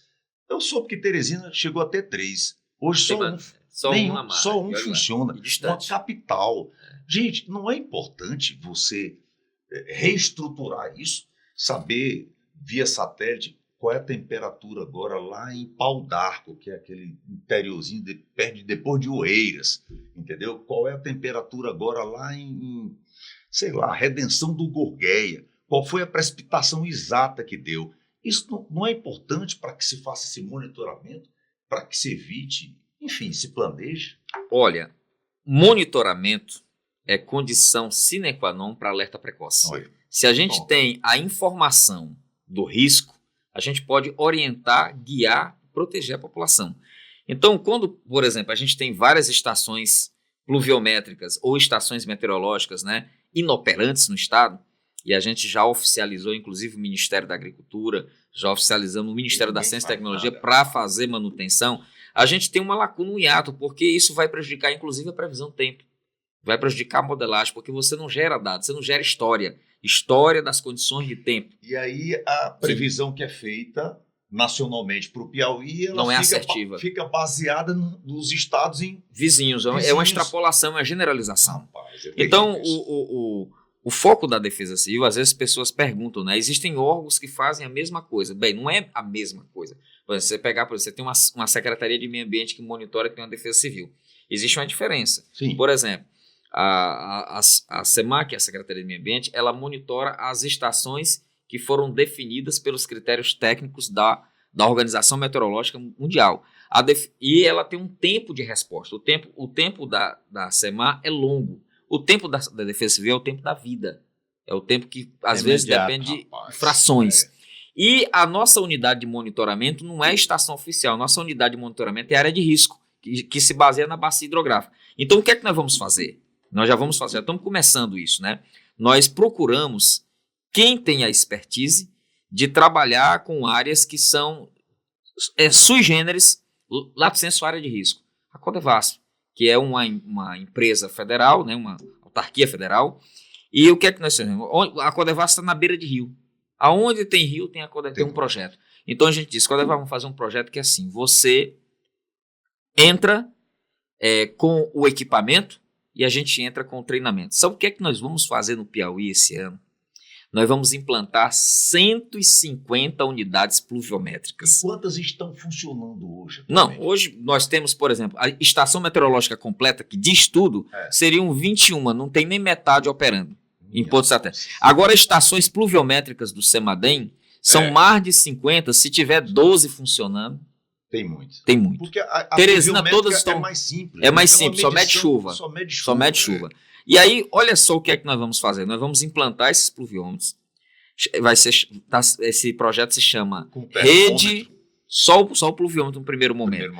A: Eu soube que Teresina chegou até 3. Hoje só um funciona. Uma capital. Gente, não é importante você reestruturar isso, saber via satélite qual é a temperatura agora lá em Pau d'Arco, que é aquele interiorzinho depois de Oeiras, entendeu? Qual é a temperatura agora lá em sei lá, Redenção do Gurgueia, qual foi a precipitação exata que deu. Isso não é importante para que se faça esse monitoramento, para que se evite, enfim, se planeje?
C: Olha, monitoramento é condição sine qua non para alerta precoce. Se a gente tem a informação do risco, a gente pode orientar, guiar, proteger a população. Então, quando, por exemplo, a gente tem várias estações pluviométricas ou estações meteorológicas, né, inoperantes no estado, e a gente já oficializou, inclusive, o Ministério da Agricultura, já oficializamos o Ministério da Ciência e Tecnologia para fazer manutenção, a gente tem uma lacuna, um hiato, porque isso vai prejudicar, inclusive, a previsão do tempo. Vai prejudicar a modelagem, porque você não gera dados, você não gera história das condições de tempo.
A: E aí a previsão que é feita nacionalmente para o Piauí, ela
C: não é assertiva.
A: Fica baseada nos estados
C: vizinhos. É uma extrapolação, é uma generalização. Rapaz, então, o foco da Defesa Civil, às vezes as pessoas perguntam, né? Existem órgãos que fazem a mesma coisa. Bem, não é a mesma coisa. Você pegar, por exemplo, você tem uma Secretaria de Meio Ambiente que monitora, que tem uma Defesa Civil. Existe uma diferença. Sim. Por exemplo, a SEMAC, a Secretaria de Meio Ambiente, ela monitora as estações que foram definidas pelos critérios técnicos da Organização Meteorológica Mundial. E ela tem um tempo de resposta. O tempo da SEMAR é longo. O tempo da Defesa Civil é o tempo da vida. É o tempo que, às vezes, depende de frações. E a nossa unidade de monitoramento não é a estação oficial. Nossa unidade de monitoramento é a área de risco, que se baseia na bacia hidrográfica. Então, o que é que nós vamos fazer? Nós já vamos fazer, já estamos começando isso, né? Nós procuramos quem tem a expertise de trabalhar com áreas que são sui generis, lato sensu, área de risco. A Codevasf, que é uma empresa federal, né, uma autarquia federal, e o que é que nós fazemos? A Codevasf está na beira de rio. Aonde tem rio, tem um projeto. Então a gente disse, Codevasf, vamos fazer um projeto que é assim, você entra com o equipamento e a gente entra com o treinamento. Sabe o que é que nós vamos fazer no Piauí esse ano? Nós vamos implantar 150 unidades pluviométricas.
A: E quantas estão funcionando hoje?
C: Não, hoje nós temos, por exemplo, a estação meteorológica completa, que diz tudo, seriam 21, não tem nem metade operando em ponto satélite. Agora, estações pluviométricas do CEMADEM são mais de 50, se tiver 12 funcionando.
A: Tem muito.
C: Tem muito.
A: Porque a
C: Teresina todas estão.
A: É mais simples.
C: É mais simples, só mede chuva. Só mede chuva. E aí, olha só o que é que nós vamos fazer. Nós vamos implantar esses pluviômetros. Esse projeto se chama Rede, só o pluviômetro no primeiro momento.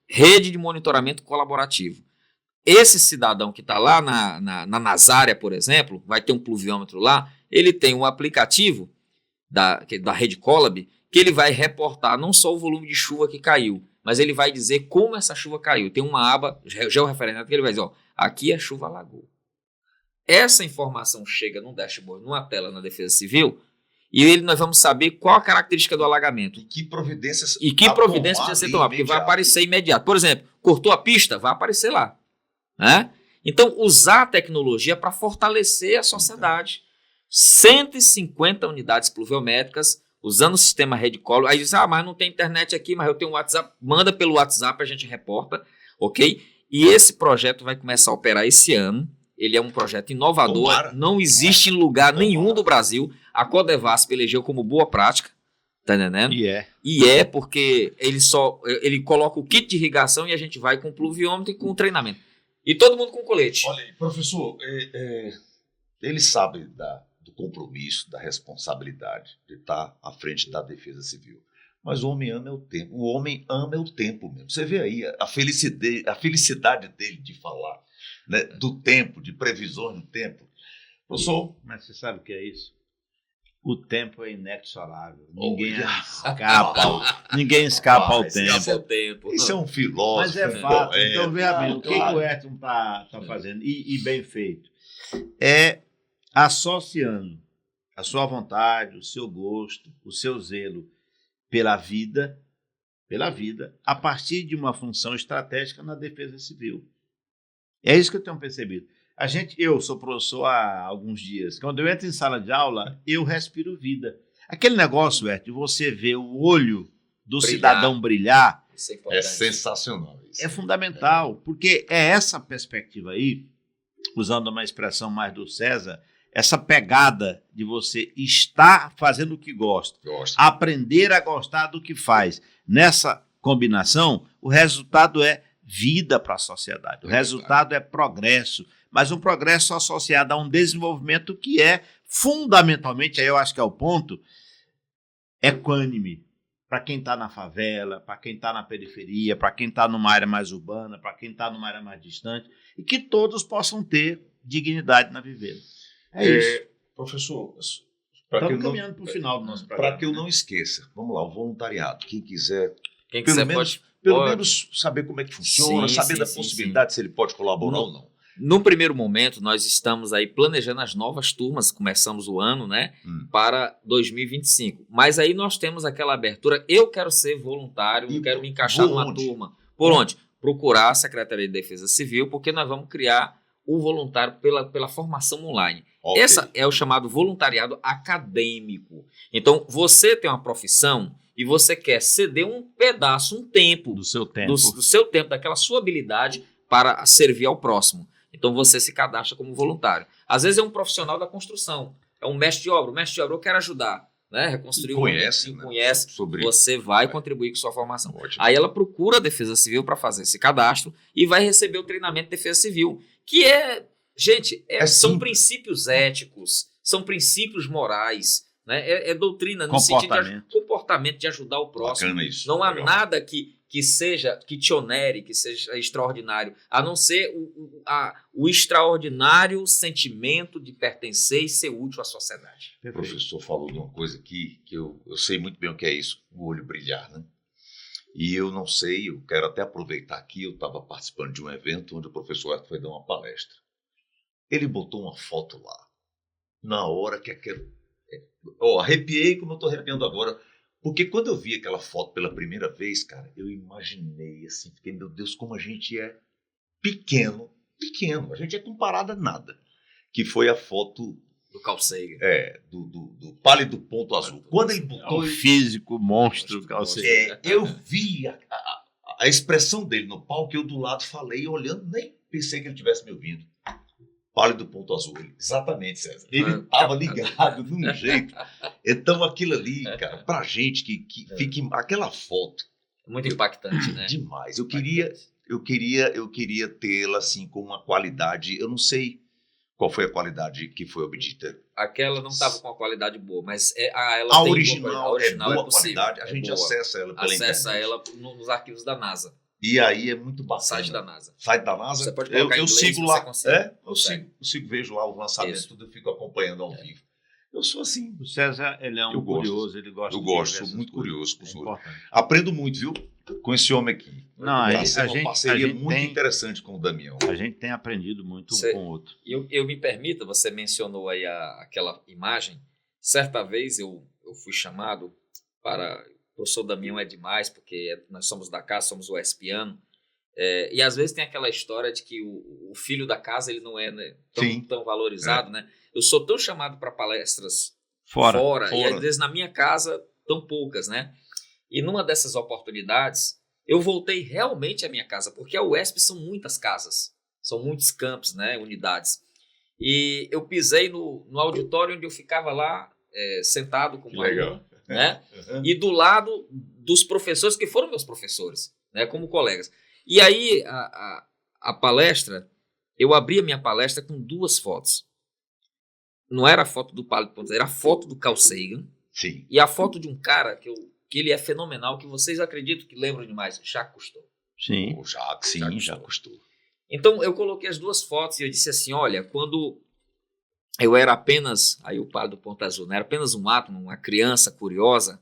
C: Rede de monitoramento colaborativo. Esse cidadão que está lá na Nazária, por exemplo, vai ter um pluviômetro lá, ele tem um aplicativo da Rede Colab, que ele vai reportar não só o volume de chuva que caiu, mas ele vai dizer como essa chuva caiu. Tem uma aba georreferenciada que ele vai dizer, aqui a chuva alagou. Essa informação chega num dashboard, numa tela na Defesa Civil, E nós vamos saber qual a característica do alagamento.
A: E que providências
C: precisa ser tomada, porque vai aparecer imediato. Por exemplo, cortou a pista, vai aparecer lá. Né? Então, usar a tecnologia para fortalecer a sociedade. 150 unidades pluviométricas, usando o sistema Redcolo. Aí diz, mas não tem internet aqui, mas eu tenho um WhatsApp. Manda pelo WhatsApp, a gente reporta, ok? E esse projeto vai começar a operar esse ano. Ele é um projeto inovador, não existe em lugar nenhum do Brasil. A Codevasp elegeu como boa prática, tá entendendo? E é porque ele coloca o kit de irrigação e a gente vai com o pluviômetro e com o treinamento. E todo mundo com colete.
A: Olha aí, professor, ele sabe do compromisso, da responsabilidade de estar à frente da Defesa Civil. Mas o homem ama o tempo. O homem ama o tempo mesmo. Você vê aí a felicidade dele de falar, né, do tempo, de previsões do tempo. Professor,
B: mas você sabe o que é isso? O tempo é inexorável. Ninguém escapa ao tempo.
A: Isso é um filósofo.
B: Mas é fato. Então, veja bem, o que o Ayrton está fazendo, e bem feito, é associando a sua vontade, o seu gosto, o seu zelo pela vida, a partir de uma função estratégica na Defesa Civil. É isso que eu tenho percebido. Eu sou professor há alguns dias. Quando eu entro em sala de aula, eu respiro vida. Aquele negócio, de você ver o olho do cidadão brilhar,
A: é sensacional. Isso.
B: É fundamental, porque é essa perspectiva aí, usando uma expressão mais do César, essa pegada de você estar fazendo o que gosta, aprender a gostar do que faz. Nessa combinação, o resultado é vida para a sociedade. O resultado é progresso, mas um progresso associado a um desenvolvimento que é fundamentalmente, aí eu acho que é o ponto, equânime. Para quem está na favela, para quem está na periferia, para quem está numa área mais urbana, para quem está numa área mais distante, e que todos possam ter dignidade na vivenda. É isso.
A: Professor,
B: estamos caminhando para o final do nosso programa.
A: Para que eu não esqueça, vamos lá, o voluntariado. Quem quiser
C: pelo
A: menos saber como é que funciona, saber da possibilidade se ele pode colaborar ou não.
C: No primeiro momento, nós estamos aí planejando as novas turmas, começamos o ano, né, para 2025. Mas aí nós temos aquela abertura, eu quero ser voluntário, eu quero me encaixar numa turma. Por onde? Procurar a Secretaria de Defesa Civil, porque nós vamos criar o voluntário pela formação online. Okay. Essa é o chamado voluntariado acadêmico. Então, você tem uma profissão e você quer ceder um pedaço, um tempo
B: do seu tempo,
C: do seu tempo, daquela sua habilidade para servir ao próximo. Então, você se cadastra como voluntário. Às vezes é um profissional da construção, é um mestre de obra. O mestre de obra, eu quero ajudar, né? Reconstruir
A: conhece,
C: você vai contribuir com sua formação.
A: Ótimo.
C: Aí ela procura a Defesa Civil para fazer esse cadastro e vai receber o treinamento de Defesa Civil, que são princípios éticos, são princípios morais, né? É doutrina no sentido de comportamento, de ajudar o próximo.
A: Bacana isso.
C: Não há nada que te onere, que seja extraordinário, a não ser o extraordinário sentimento de pertencer e ser útil à sociedade.
A: O professor falou de uma coisa aqui que eu sei muito bem o que é isso, o olho brilhar, né? E eu não sei, eu quero até aproveitar aqui, eu estava participando de um evento onde o professor Ayrton foi dar uma palestra. Ele botou uma foto lá, na hora que arrepiei como eu estou arrepiando agora, porque quando eu vi aquela foto pela primeira vez, cara, eu imaginei assim, fiquei, meu Deus, como a gente é pequeno, a gente é comparado a nada, que foi a foto
C: do Carl Sagan.
A: Do Pálido Ponto Azul. Quando ele botou...
B: o físico monstro Carl Sagan.
A: Eu vi a expressão dele no palco, eu do lado falei, olhando, nem pensei que ele tivesse me ouvindo. Pálido Ponto Azul. Exatamente, César. Ele estava ligado de um jeito. Então, aquilo ali, cara, pra gente que fique... Aquela foto...
C: Muito impactante, né?
A: Demais. Eu queria tê-la, assim, com uma qualidade... Eu não sei qual foi a qualidade que foi obtida.
C: Aquela não estava com uma qualidade boa, mas
A: a original é boa qualidade. A gente
C: boa.
A: Acessa ela pela internet.
C: Acessa ela nos arquivos da NASA.
A: E aí é muito bacana.
C: Site da NASA.
A: Site da NASA.
C: Você pode colocar
A: eu sigo lá. Eu
C: sigo,
A: vejo lá o lançamento, tudo, eu fico acompanhando ao vivo. Eu sou assim.
B: O César, ele é um curioso, ele gosta
A: de ver sou muito curioso com o senhor.
B: Importante.
A: Aprendo muito, viu? Com esse homem aqui.
B: Uma
A: parceria muito interessante com o Damião.
B: A gente tem aprendido muito um com o outro.
C: Eu me permita, você mencionou aí aquela imagem. certa vez eu fui chamado para... O professor Damião é demais, porque nós somos da casa, somos o ESPiano. E às vezes tem aquela história de que o filho da casa ele não é, né, tão valorizado, né? Eu sou tão chamado para palestras fora, e às vezes na minha casa tão poucas, né? E numa dessas oportunidades eu voltei realmente à minha casa, porque a UESP são muitas casas, são muitos campos, né, unidades. E eu pisei no auditório onde eu ficava lá sentado com um aluno, né? E do lado dos professores que foram meus professores, né, como colegas. E aí, a palestra, eu abri a minha palestra com 2 fotos. Não era a foto do Pálido Pontas, era a foto do Carl Sagan.
A: Sim.
C: E a foto de um cara que ele é fenomenal, que vocês acreditam que lembram demais, Jacques Cousteau.
B: Sim.
A: O Jacques Cousteau.
C: Então, eu coloquei as 2 fotos e eu disse assim, olha, quando eu era apenas, aí o Pálido Ponta Azul, né, era apenas um átomo, uma criança curiosa,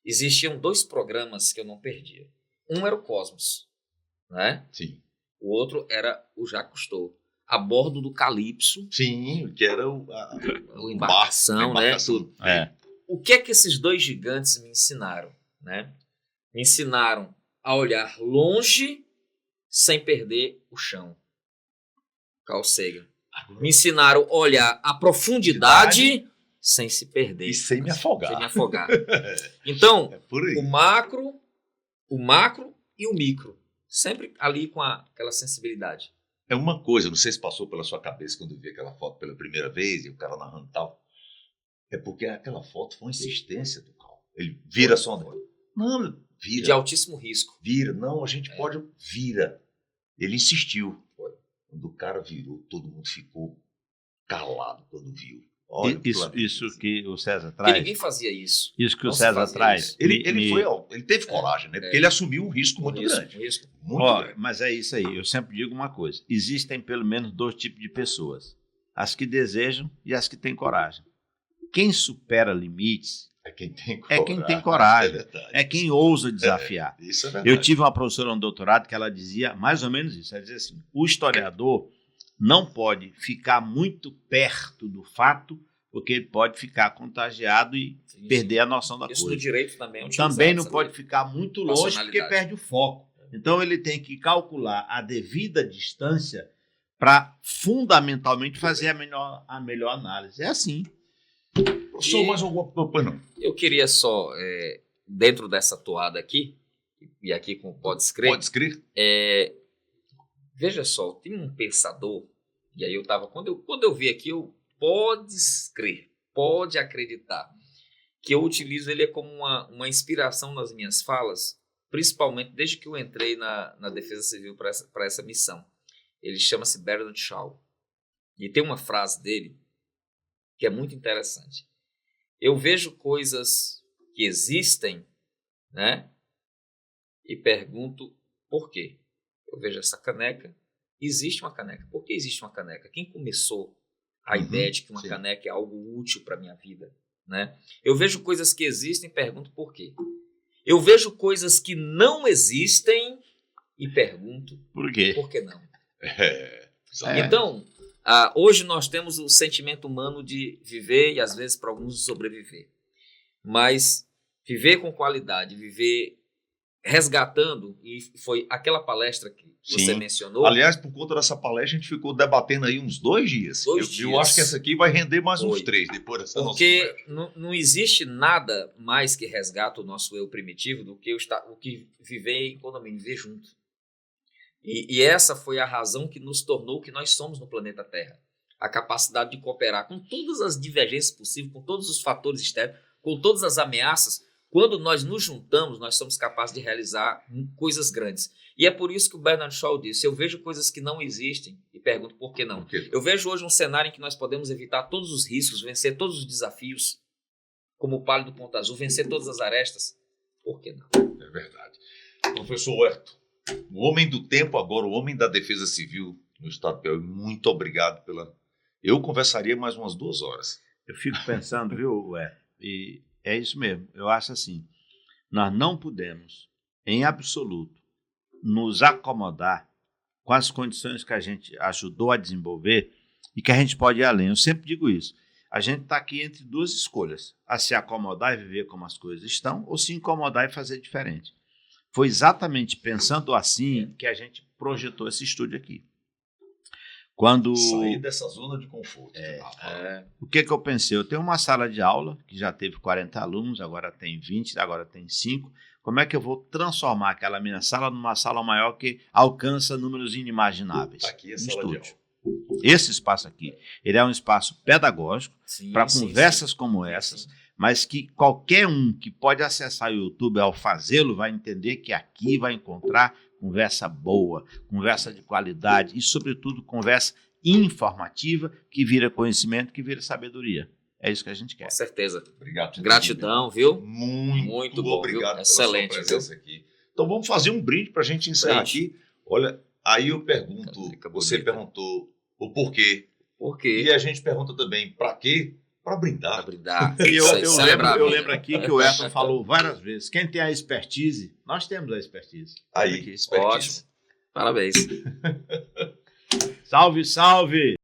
C: existiam 2 programas que eu não perdia. Um era o Cosmos, né?
A: Sim.
C: O outro era o Jacques Cousteau, a bordo do Calypso.
A: Sim, que era
C: o embarcação, né? Tudo. O que é que esses 2 gigantes me ensinaram, né? Me ensinaram a olhar longe sem perder o chão. Carl Sagan. Me ensinaram a olhar a profundidade sem se perder.
A: E sem me afogar.
C: Sem me afogar. Então, o macro e o micro. Sempre ali com aquela sensibilidade.
A: É uma coisa, não sei se passou pela sua cabeça quando eu vi aquela foto pela primeira vez e o cara narrando tal. É porque aquela foto foi uma insistência do Carl. Ele vira só. Não, vira.
C: De altíssimo risco.
A: Vira. Não, a gente pode. Vira. Ele insistiu. Quando o cara virou, todo mundo ficou calado quando viu. Olha,
B: isso que o César traz.
C: Porque ninguém fazia isso.
B: Isso que o César traz.
A: Ele teve coragem, né? Porque ele assumiu um risco muito grande.
B: Grande. Mas é isso aí. Eu sempre digo uma coisa. Existem pelo menos 2 tipos de pessoas. As que desejam e as que têm coragem. Quem supera limites
A: é quem tem
B: coragem. É quem ousa desafiar.
A: Isso é verdade.
B: Eu tive uma professora no doutorado que ela dizia mais ou menos isso. Ela dizia assim, o historiador não pode ficar muito perto do fato, porque ele pode ficar contagiado e perder a noção da coisa.
C: Isso no direito também é
B: utilizado. Também não pode ficar muito longe, porque perde o foco. Então ele tem que calcular a devida distância para fundamentalmente fazer a melhor análise. É assim.
A: Professor, mais alguma coisa?
C: Eu queria só, dentro dessa toada aqui, e aqui com o Pode Escrever.
A: Pode Escrever?
C: Veja só, tem um pensador, e aí eu estava, quando eu vi aqui, eu pode escrever, pode acreditar, que eu utilizo ele como uma inspiração nas minhas falas, principalmente desde que eu entrei na Defesa Civil para essa missão. Ele chama-se Bernard Shaw, e tem uma frase dele que é muito interessante. Eu vejo coisas que existem, né, e pergunto por quê. Eu vejo essa caneca, existe uma caneca. Por que existe uma caneca? Quem começou a ideia de que uma caneca é algo útil para a minha vida? Né? Eu vejo coisas que existem e pergunto por quê. Eu vejo coisas que não existem e pergunto
B: por quê?
C: Por que não? Então, hoje nós temos o sentimento humano de viver e às vezes para alguns de sobreviver. Mas viver com qualidade, viver resgatando, e foi aquela palestra que você mencionou.
A: Aliás, por conta dessa palestra, a gente ficou debatendo aí uns 2 dias. Eu acho que essa aqui vai render mais uns 3 depois dessa nossa conversa.
C: Porque não existe nada mais que resgata o nosso eu primitivo do que o que viver em condomínio, viver junto. E essa foi a razão que nos tornou o que nós somos no planeta Terra. A capacidade de cooperar com todas as divergências possíveis, com todos os fatores externos, com todas as ameaças. Quando nós nos juntamos, nós somos capazes de realizar coisas grandes. E é por isso que o Bernard Shaw disse, eu vejo coisas que não existem e pergunto por que não. Eu vejo hoje um cenário em que nós podemos evitar todos os riscos, vencer todos os desafios, como o Pálido Ponta Azul, vencer todas as arestas. Por que não?
A: É verdade. Professor Huerto, o homem do tempo agora, o homem da Defesa Civil no Estado do Piauí, muito obrigado pela... Eu conversaria mais umas 2 horas.
B: Eu fico pensando, viu, e é isso mesmo. Eu acho assim, nós não podemos, em absoluto, nos acomodar com as condições que a gente ajudou a desenvolver e que a gente pode ir além. Eu sempre digo isso. A gente está aqui entre duas escolhas: a se acomodar e viver como as coisas estão, ou se incomodar e fazer diferente. Foi exatamente pensando assim que a gente projetou esse estúdio aqui. Quando
A: sair dessa zona de conforto.
B: O que eu pensei? Eu tenho uma sala de aula que já teve 40 alunos, agora tem 20, agora tem 5. Como é que eu vou transformar aquela minha sala numa sala maior que alcança números inimagináveis?
A: Aqui é a sala de aula.
B: Esse espaço aqui, ele é um espaço pedagógico para conversas como essas, mas que qualquer um que pode acessar o YouTube ao fazê-lo vai entender que aqui vai encontrar conversa boa, conversa de qualidade e, sobretudo, conversa informativa que vira conhecimento, que vira sabedoria. É isso que a gente quer.
C: Com certeza.
A: Obrigado.
C: Gratidão, viu?
A: Muito bom,
C: obrigado
A: viu?
C: Excelente,
A: pela sua presença aqui. Então vamos fazer um brinde para a gente encerrar aqui. Olha, aí eu pergunto, você perguntou o porquê.
C: Por quê?
A: E a gente pergunta também para quê? Para brindar.
B: E eu lembro aqui que o Ayrton falou várias vezes: quem tem a expertise, nós temos a expertise.
A: Aí,
C: ótimo. Parabéns.
B: Salve, salve!